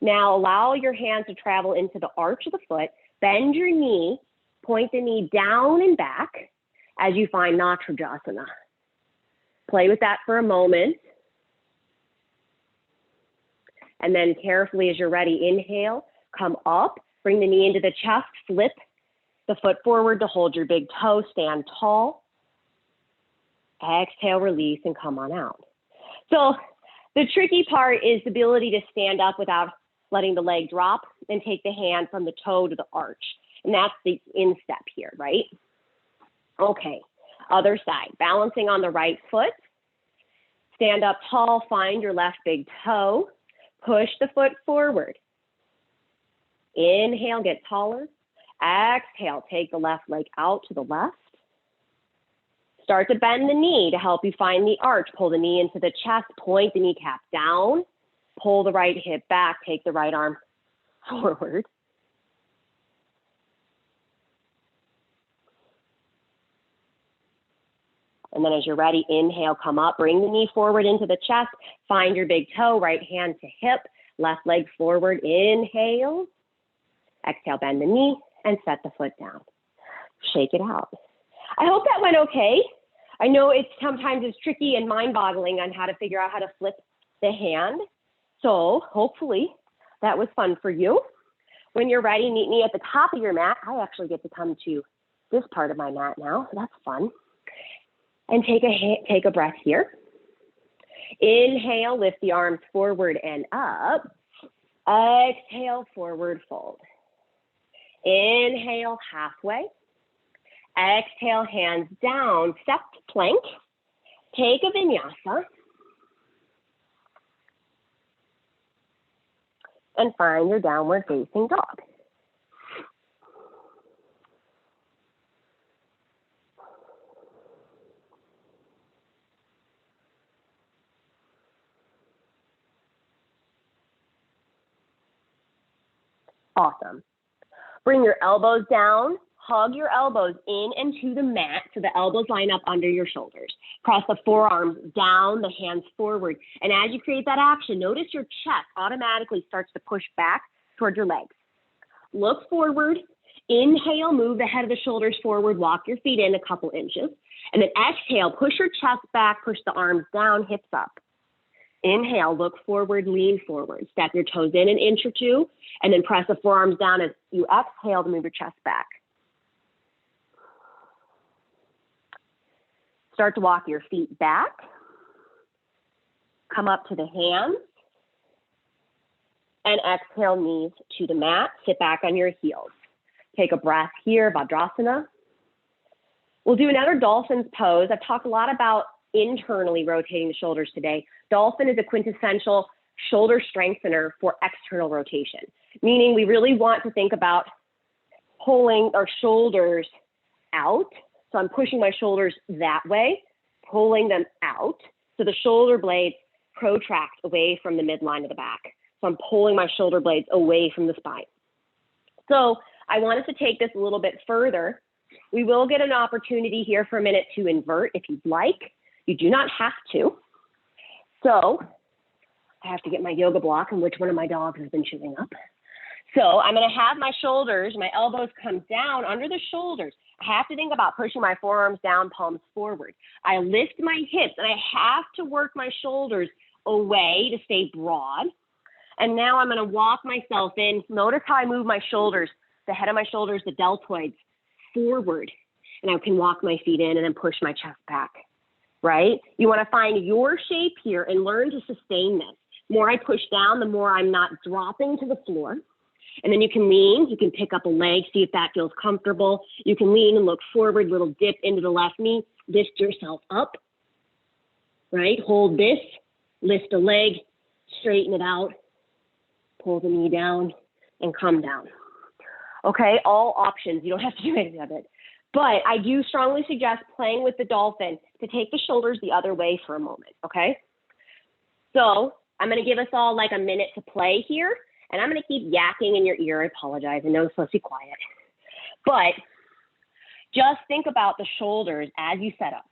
Now allow your hands to travel into the arch of the foot, bend your knee, point the knee down and back as you find Natrajasana. Play with that for a moment. And then carefully, as you're ready, inhale, come up, bring the knee into the chest, flip the foot forward to hold your big toe, stand tall. Exhale, release, and come on out. So the tricky part is the ability to stand up without letting the leg drop and take the hand from the toe to the arch. And that's the instep here, right? Okay, other side, balancing on the right foot. Stand up tall, find your left big toe. Push the foot forward. Inhale, get taller. Exhale, take the left leg out to the left. Start to bend the knee to help you find the arch. Pull the knee into the chest, point the kneecap down. Pull the right hip back, take the right arm forward. And then as you're ready, inhale, come up, bring the knee forward into the chest, find your big toe, right hand to hip, left leg forward, inhale. Exhale, bend the knee and set the foot down. Shake it out. I hope that went okay. I know sometimes it's tricky and mind-boggling on how to figure out how to flip the hand. So hopefully that was fun for you. When you're ready, meet me at the top of your mat. I actually get to come to this part of my mat now, so that's fun. And take a breath here. Inhale, lift the arms forward and up. Exhale, forward fold. Inhale, halfway. Exhale, hands down, step to plank. Take a vinyasa. And find your downward facing dog. Awesome. Bring your elbows down, hug your elbows in and to the mat so the elbows line up under your shoulders. Press the forearms down, the hands forward. And as you create that action, notice your chest automatically starts to push back towards your legs. Look forward, inhale, move the head of the shoulders forward, walk your feet in a couple inches. And then exhale, push your chest back, push the arms down, hips up. Inhale, look forward, lean forward. Step your toes in an inch or two, and then press the forearms down as you exhale to move your chest back. Start to walk your feet back. Come up to the hands. And exhale, knees to the mat. Sit back on your heels. Take a breath here, Vajrasana. We'll do another dolphin's pose. I've talked a lot about internally rotating the shoulders today. Dolphin is a quintessential shoulder strengthener for external rotation, meaning we really want to think about pulling our shoulders out. So I'm pushing my shoulders that way, pulling them out. So the shoulder blades protract away from the midline of the back. So I'm pulling my shoulder blades away from the spine. So I want us to take this a little bit further. We will get an opportunity here for a minute to invert if you'd like. You do not have to. So I have to get my yoga block and which one of my dogs has been chewing up. So I'm going to have my shoulders, my elbows come down under the shoulders. I have to think about pushing my forearms down, palms forward. I lift my hips and I have to work my shoulders away to stay broad. And now I'm going to walk myself in. Notice how I move my shoulders, the head of my shoulders, the deltoids forward. And I can walk my feet in and then push my chest back, right? You want to find your shape here and learn to sustain this. The more I push down, the more I'm not dropping to the floor. And then you can lean, you can pick up a leg, see if that feels comfortable. You can lean and look forward, little dip into the left knee, lift yourself up, right? Hold this, lift a leg, straighten it out, pull the knee down and come down. Okay, all options, you don't have to do any of it. But I do strongly suggest playing with the dolphin to take the shoulders the other way for a moment, okay? So I'm gonna give us all like a minute to play here. And I'm going to keep yakking in your ear. I apologize. I know it's supposed to be quiet. But just think about the shoulders as you set up.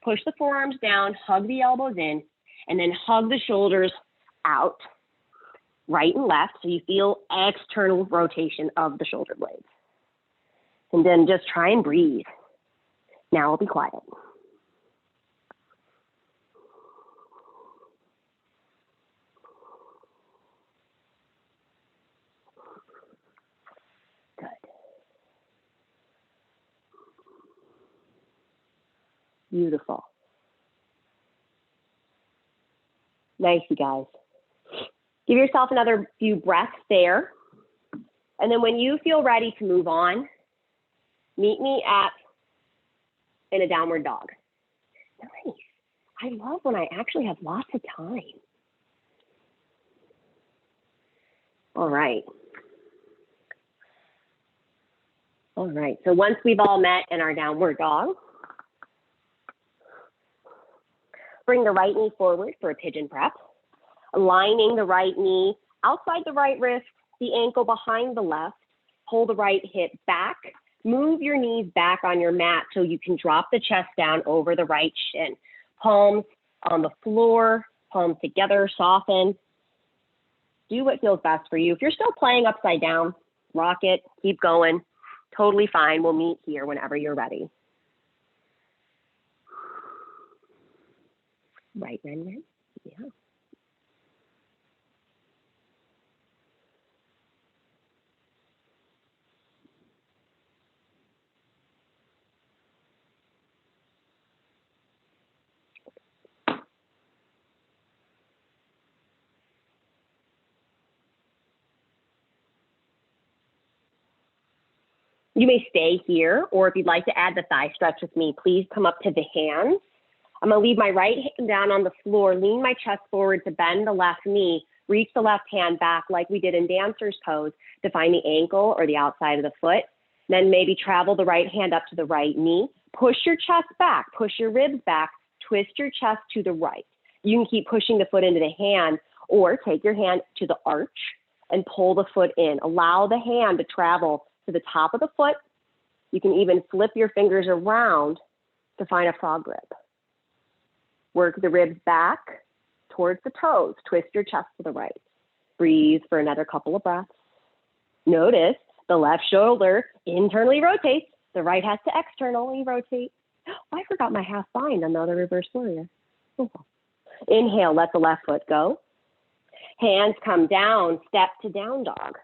Push the forearms down, hug the elbows in, and then hug the shoulders out, right and left, so you feel external rotation of the shoulder blades. And then just try and breathe. Now I'll be quiet. Beautiful. Nice, you guys. Give yourself another few breaths there. And then when you feel ready to move on, meet me in a downward dog. Nice. I love when I actually have lots of time. All right. All right, so once we've all met in our downward dog, bring the right knee forward for a pigeon prep, aligning the right knee outside the right wrist, the ankle behind the left, pull the right hip back, move your knees back on your mat so you can drop the chest down over the right shin. Palms on the floor, palms together, soften. Do what feels best for you. If you're still playing upside down, rock it, keep going. Totally fine. We'll meet here whenever you're ready. Right, Ren? Yeah. You may stay here, or if you'd like to add the thigh stretch with me, please come up to the hands. I'm gonna leave my right hand down on the floor, lean my chest forward to bend the left knee, reach the left hand back like we did in dancer's pose to find the ankle or the outside of the foot. Then maybe travel the right hand up to the right knee, push your chest back, push your ribs back, twist your chest to the right. You can keep pushing the foot into the hand or take your hand to the arch and pull the foot in. Allow the hand to travel to the top of the foot. You can even flip your fingers around to find a frog grip. Work the ribs back towards the toes. Twist your chest to the right. Breathe for another couple of breaths. Notice the left shoulder internally rotates. The right has to externally rotate. Oh, I forgot my half bind on the other reverse warrior. Oh. Inhale, let the left foot go. Hands come down, step to down dog.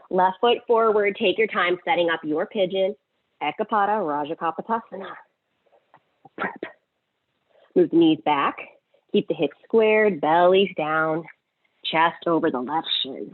Left foot forward, take your time setting up your pigeon, Ekapada, Rajakapotasana. Prep. Move the knees back, keep the hips squared, bellies down, chest over the left shin.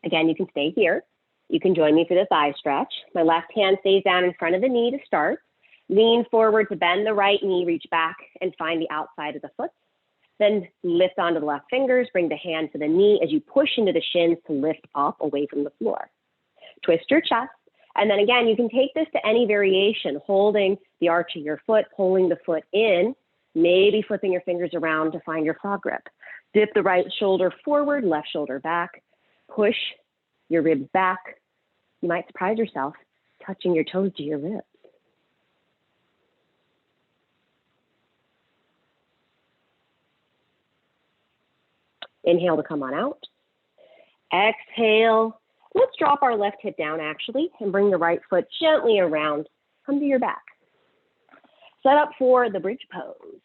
Again, you can stay here. You can join me for the thigh stretch. My left hand stays down in front of the knee to start. Lean forward to bend the right knee, reach back and find the outside of the foot. Then lift onto the left fingers, bring the hand to the knee as you push into the shins to lift up away from the floor. Twist your chest. And then again, you can take this to any variation, holding the arch of your foot, pulling the foot in, maybe flipping your fingers around to find your frog grip. Dip the right shoulder forward, left shoulder back. Push your ribs back. You might surprise yourself touching your toes to your ribs. Inhale to come on out. Exhale. Let's drop our left hip down actually and bring the right foot gently around. Come to your back. Set up for the bridge pose.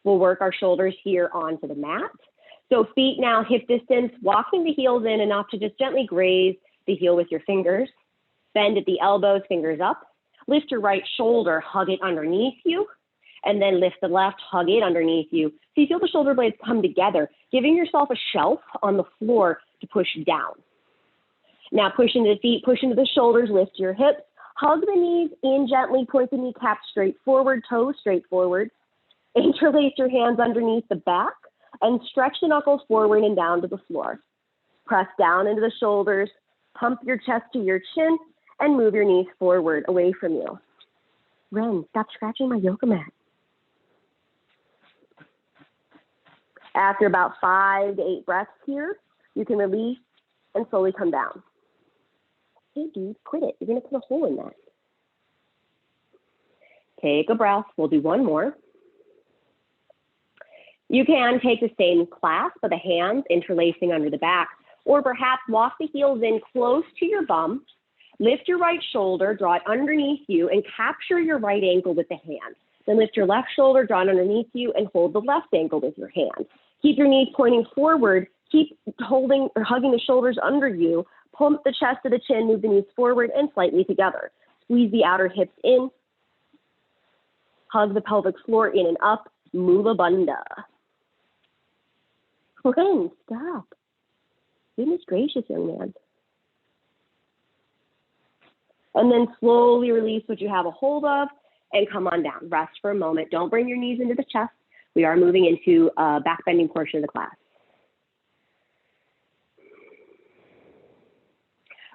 We'll work our shoulders here onto the mat. So feet now hip distance, walking the heels in enough to just gently graze the heel with your fingers. Bend at the elbows, fingers up. Lift your right shoulder, hug it underneath you. And then lift the left, hug it underneath you. So you feel the shoulder blades come together, giving yourself a shelf on the floor to push down. Now push into the feet, push into the shoulders, lift your hips. Hug the knees in gently, point the kneecaps straight forward, toes straight forward. Interlace your hands underneath the back and stretch the knuckles forward and down to the floor. Press down into the shoulders, pump your chest to your chin, and move your knees forward away from you. Ren, stop scratching my yoga mat. After about 5 to 8 breaths here, you can release and slowly come down. Hey dude, quit it. You're gonna put a hole in that. Take a breath, we'll do one more. You can take the same clasp of the hands interlacing under the back, or perhaps walk the heels in close to your bum, lift your right shoulder, draw it underneath you, and capture your right ankle with the hand. Then lift your left shoulder, draw it underneath you, and hold the left ankle with your hand. Keep your knees pointing forward, keep holding or hugging the shoulders under you, pump the chest to the chin, move the knees forward and slightly together. Squeeze the outer hips in, hug the pelvic floor in and up, Mula Bandha. Ren, stop. Goodness gracious, young man. And then slowly release what you have a hold of and come on down. Rest for a moment. Don't bring your knees into the chest. We are moving into a back bending portion of the class.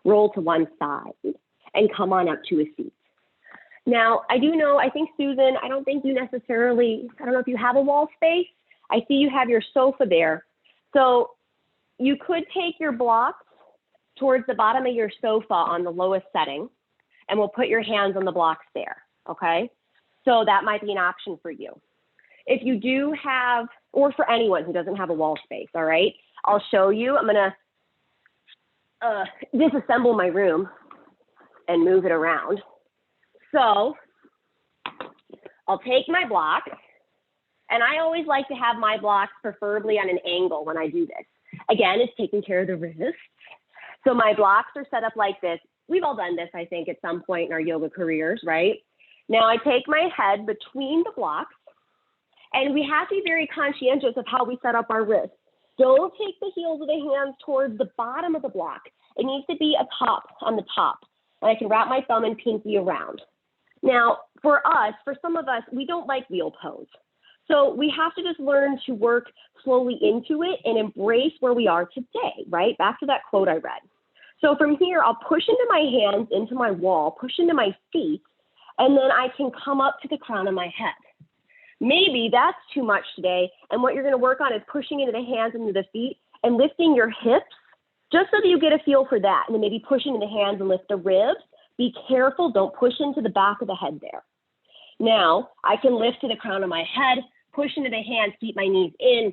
Roll to one side and come on up to a seat. Now, I do know, I think Susan, I don't think you necessarily, I don't know if you have a wall space. I see you have your sofa there. So you could take your blocks towards the bottom of your sofa on the lowest setting. and we'll put your hands on the blocks there, okay? So that might be an option for you. If you do have, or for anyone who doesn't have a wall space, all right? I'll show you. I'm gonna disassemble my room and move it around. So I'll take my block, and I always like to have my blocks preferably on an angle when I do this. Again, it's taking care of the wrists. So my blocks are set up like this. We've all done this, I think, at some point in our yoga careers, right? Now I take my head between the blocks, and we have to be very conscientious of how we set up our wrists. Don't take the heels of the hands towards the bottom of the block. It needs to be on the top. And I can wrap my thumb and pinky around. Now, for some of us, we don't like wheel pose. So we have to just learn to work slowly into it and embrace where we are today, right? Back to that quote I read. So from here, I'll push into my hands, into my wall, push into my feet, and then I can come up to the crown of my head. Maybe that's too much today, and what you're gonna work on is pushing into the hands and into the feet and lifting your hips, just so that you get a feel for that, and then maybe pushing into the hands and lift the ribs. Be careful, don't push into the back of the head there. Now, I can lift to the crown of my head, push into the hands, keep my knees in,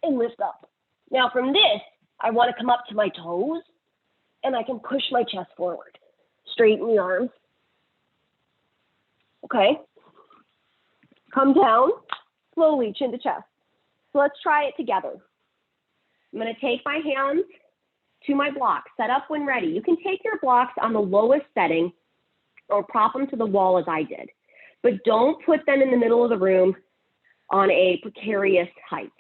and lift up. Now from this, I wanna come up to my toes, and I can push my chest forward. Straighten the arms. Okay? Come down, slowly, chin to chest. So let's try it together. I'm gonna take my hands to my blocks, set up when ready. You can take your blocks on the lowest setting or prop them to the wall as I did, but don't put them in the middle of the room on a precarious height.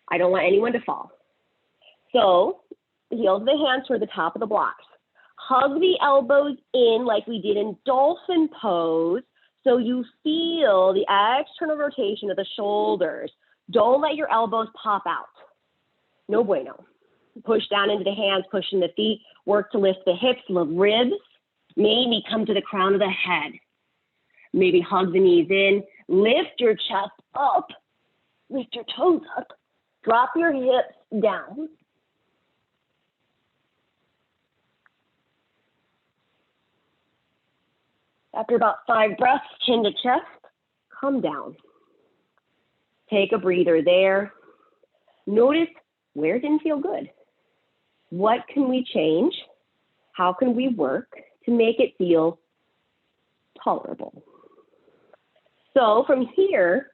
I don't want anyone to fall. So the heels of the hands toward the top of the blocks. Hug the elbows in like we did in dolphin pose, so you feel the external rotation of the shoulders. Don't let your elbows pop out. No bueno. Push down into the hands, push in the feet, work to lift the hips, the ribs, maybe come to the crown of the head. Maybe hug the knees in, lift your chest up, lift your toes up, drop your hips down. After about 5 breaths, chin to chest, come down. Take a breather there. Notice where it didn't feel good. What can we change? How can we work to make it feel tolerable? So from here,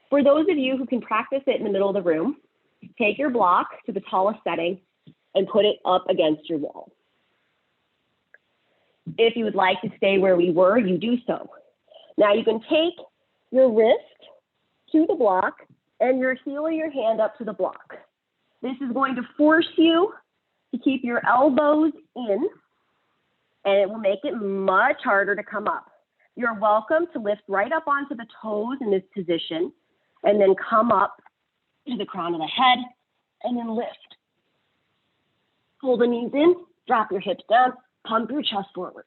for those of you who can practice it in the middle of the room, take your block to the tallest setting and put it up against your wall. If you would like to stay where we were, you do so. Now you can take your wrist to the block and your heel of your hand up to the block. This is going to force you to keep your elbows in, and it will make it much harder to come up. You're welcome to lift right up onto the toes in this position, and then come up to the crown of the head, and then lift. Pull the knees in, drop your hips down, pump your chest forward.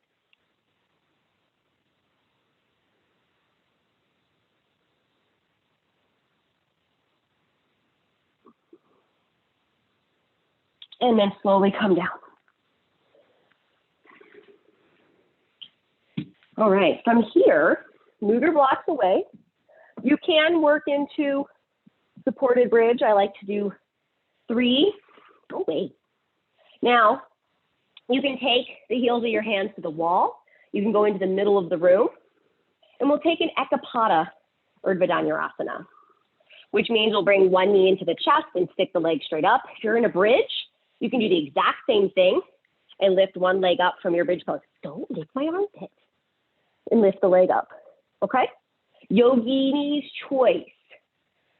And then slowly come down. All right, from here, move your blocks away. You can work into supported bridge. I like to do 3. Go away. Now, you can take the heels of your hands to the wall. You can go into the middle of the room. And we'll take an Ekapada Urdhva Dhanurasana, which means we'll bring one knee into the chest and stick the leg straight up. If you're in a bridge, you can do the exact same thing and lift one leg up from your bridge pose. Don't lift my armpit. And lift the leg up, okay? Yogini's choice.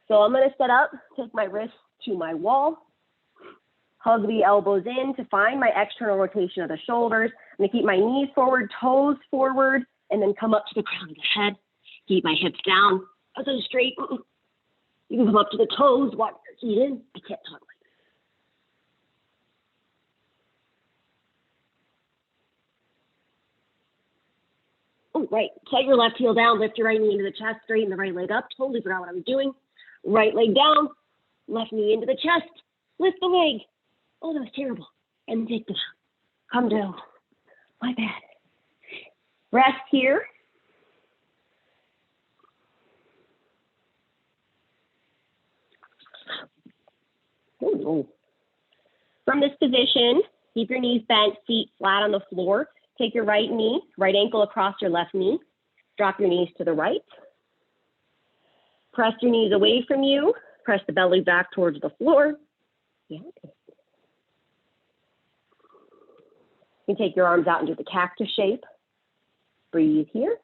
So I'm gonna set up, take my wrist to my wall, hug the elbows in to find my external rotation of the shoulders. I'm gonna keep my knees forward, toes forward, and then come up to the crown of the head. Keep my hips down, as I'm straight. You can come up to the toes, walk your feet in. I can't talk like this. Oh, right, set your left heel down, lift your right knee into the chest, straighten the right leg up. Totally forgot what I was doing. Right leg down, left knee into the chest, lift the leg. Oh, that was terrible. And take the come down. My bad. Rest here. Ooh. From this position, keep your knees bent, feet flat on the floor. Take your right knee, right ankle across your left knee. Drop your knees to the right. Press your knees away from you. Press the belly back towards the floor. Yeah. You can take your arms out into the cactus shape. Breathe here.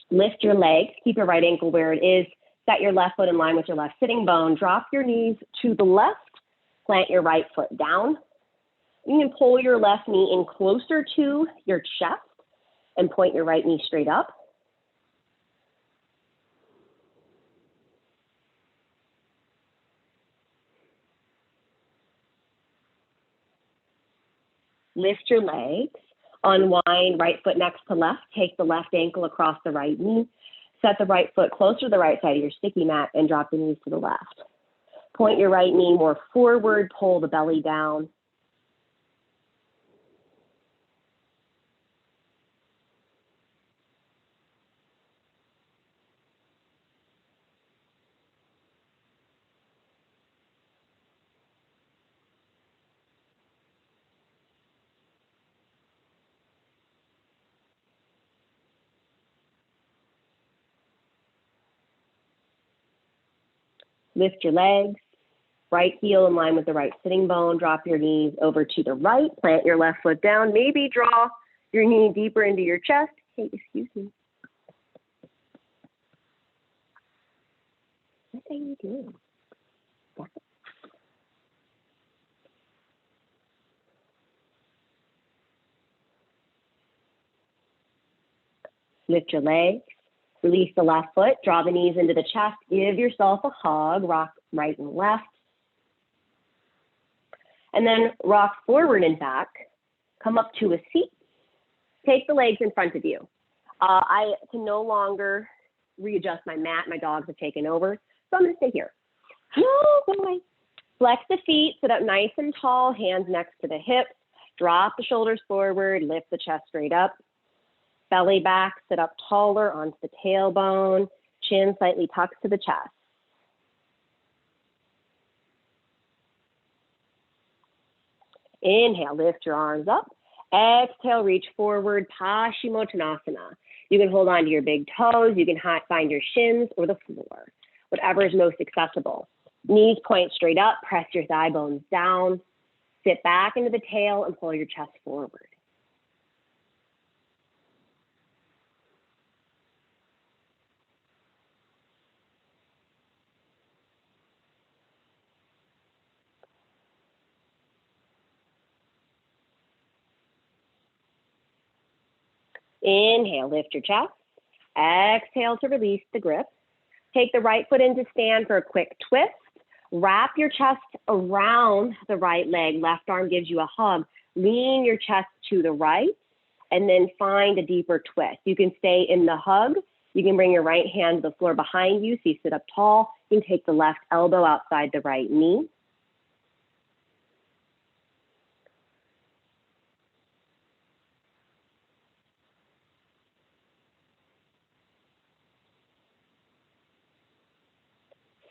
Lift your legs. Keep your right ankle where it is. Set your left foot in line with your left sitting bone. Drop your knees to the left. Plant your right foot down. You can pull your left knee in closer to your chest and point your right knee straight up. Lift your legs. Unwind, right foot next to left. Take the left ankle across the right knee. Set the right foot closer to the right side of your sticky mat and drop the knees to the left. Point your right knee more forward, pull the belly down. Lift your legs. Right heel in line with the right sitting bone. Drop your knees over to the right. Plant your left foot down. Maybe draw your knee deeper into your chest. Hey, excuse me. What are you doing? Lift your legs. Release the left foot. Draw the knees into the chest. Give yourself a hug. Rock right and left. And then rock forward and back. Come up to a seat. Take the legs in front of you. I can no longer readjust my mat. My dogs have taken over. So I'm going to stay here. Oh, boy. Flex the feet. Sit up nice and tall. Hands next to the hips. Drop the shoulders forward. Lift the chest straight up. Belly back. Sit up taller onto the tailbone. Chin slightly tucks to the chest. Inhale, lift your arms up. Exhale, reach forward, Paschimottanasana. You can hold on to your big toes. You can find your shins or the floor, whatever is most accessible. Knees point straight up, press your thigh bones down. Sit back into the tail and pull your chest forward. Inhale, lift your chest. Exhale to release the grip. Take the right foot into stand for a quick twist. Wrap your chest around the right leg. Left arm gives you a hug. Lean your chest to the right and then find a deeper twist. You can stay in the hug. You can bring your right hand to the floor behind you so you sit up tall. You can take the left elbow outside the right knee.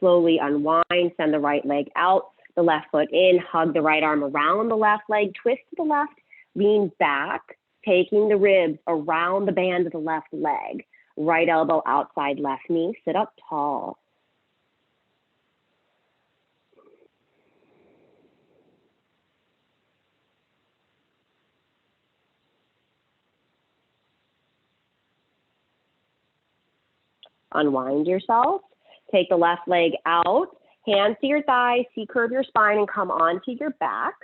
Slowly unwind, send the right leg out, the left foot in, hug the right arm around the left leg, twist to the left, lean back, taking the ribs around the band of the left leg. Right elbow outside left knee, sit up tall. Unwind yourself. Take the left leg out, hands to your thighs, C-curve your spine and come onto your back.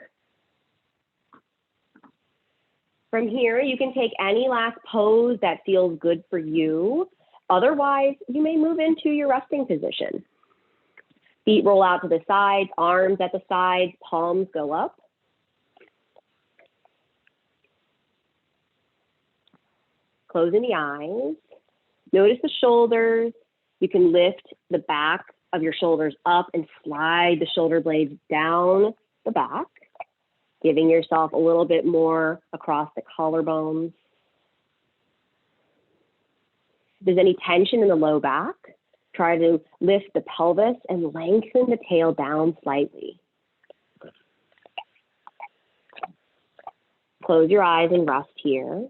From here, you can take any last pose that feels good for you. Otherwise, you may move into your resting position. Feet roll out to the sides, arms at the sides, palms go up. Closing the eyes. Notice the shoulders. You can lift the back of your shoulders up and slide the shoulder blades down the back, giving yourself a little bit more across the collarbones. If there's any tension in the low back, try to lift the pelvis and lengthen the tail down slightly. Close your eyes and rest here,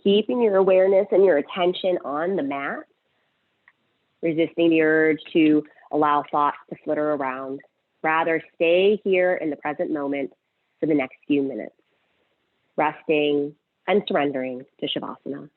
keeping your awareness and your attention on the mat, resisting the urge to allow thoughts to flitter around. Rather, stay here in the present moment for the next few minutes, resting and surrendering to Shavasana.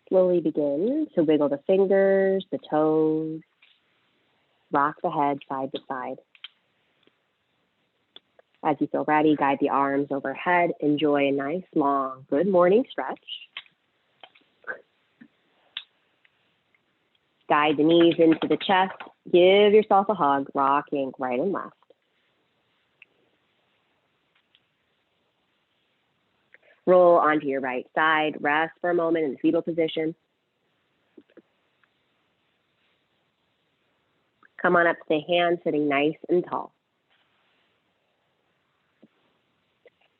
Slowly begin to wiggle the fingers, the toes, rock the head side to side. As you feel ready, guide the arms overhead. Enjoy a nice, long, good morning stretch. Guide the knees into the chest. Give yourself a hug, rocking right and left. Roll onto your right side. Rest for a moment in the fetal position. Come on up to the hands, sitting nice and tall.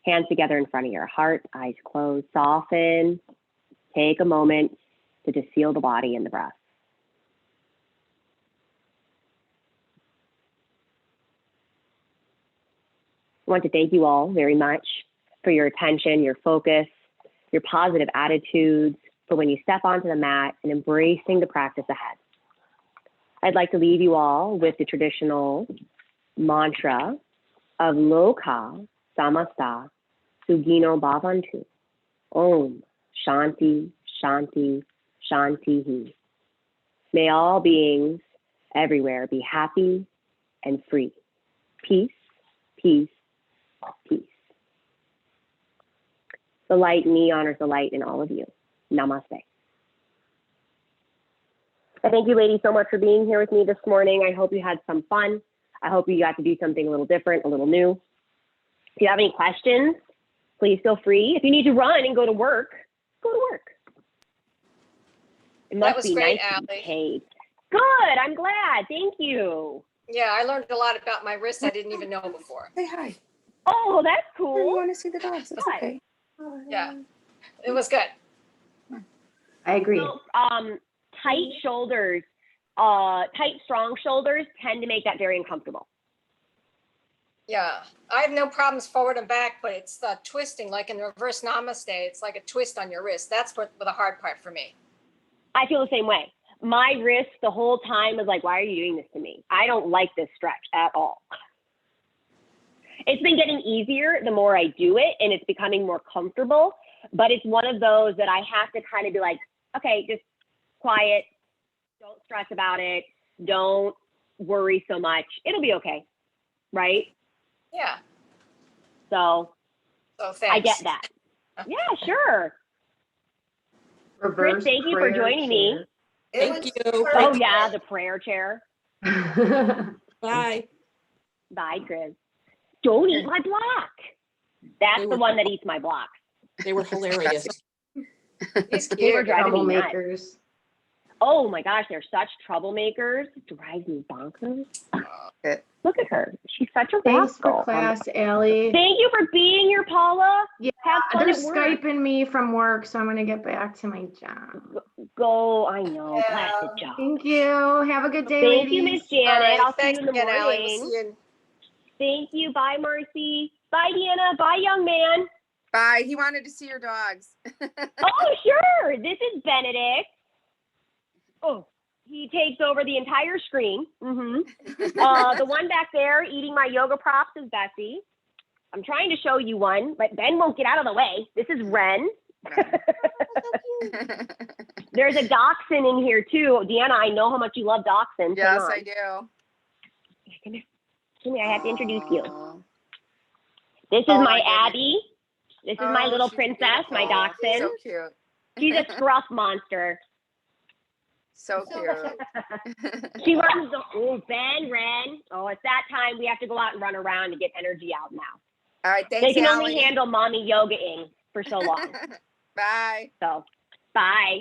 Hands together in front of your heart, eyes closed, soften. Take a moment to just feel the body and the breath. I want to thank you all very much for your attention, your focus, your positive attitudes, for when you step onto the mat and embracing the practice ahead. I'd like to leave you all with the traditional mantra of Loka Samasta Sugino Bhavantu. Om Shanti Shanti Shanti. May all beings everywhere be happy and free. Peace, peace, peace. The light in me honors the light in all of you. Namaste. I thank you, ladies, so much for being here with me this morning. I hope you had some fun. I hope you got to do something a little different, a little new. If you have any questions, please feel free. If you need to run and go to work, go to work. It must be nice to be paid. Good, I'm glad. Thank you. Yeah, I learned a lot about my wrist I didn't even know before. Say hi. Oh, that's cool. You want to see the dogs? It's okay. Yeah, it was good. I agree. So, tight shoulders, tight, strong shoulders tend to make that very uncomfortable. Yeah, I have no problems forward and back, but it's the twisting, like in the reverse namaste, it's like a twist on your wrist. That's what the hard part for me. I feel the same way. My wrist the whole time was like, why are you doing this to me? I don't like this stretch at all. It's been getting easier the more I do it, and it's becoming more comfortable, but it's one of those that I have to kind of be like, okay, just quiet, don't stress about it, don't worry so much, it'll be okay, right? Yeah. So thanks. I get that. Yeah, sure. Reverse thank you for prayer joining me. Thank you. Oh yeah, the prayer chair. chair. Bye. Bye, Chris. Don't eat my block. That's the one that eats my blocks. They were hilarious. He's They were cute. driving me nuts. Troublemakers. Oh my gosh, they're such troublemakers. Drives me bonkers. Good. Look at her. She's such a Thanks rascal. for class, Allie. Thank you for being here, Paula. Yeah, Have fun they're at work. Skyping me from work, so I'm gonna get back to my job. Go, I know. Blasted job. Thank you. Have a good day, Thank you, ladies. Miss Janet. All right, I'll see thanks you in the again, Ally. We'll morning. see you. Thank you. Bye, Marcy. Bye, Deanna. Bye, young man. Bye. He wanted to see your dogs. Oh, sure. This is Benedict. Oh, he takes over the entire screen. The one back there eating my yoga props is Bessie. I'm trying to show you one, but Ben won't get out of the way. This is Ren. There's a dachshund in here too. Deanna, I know how much you love dachshunds. Yes, Hang on. I do. Come here, I have to introduce you. Aw. This is Oh, my my goodness. Abby. This is my Oh, little she's princess, my beautiful. dachshund. So cute. She's a scruff monster. So cute. She runs the, oh, Ben, Ren. Oh, it's that time. We have to go out and run around to get energy out now. All right. They Thanks, can Allie. only handle mommy yogaing for so long. Bye. So, bye.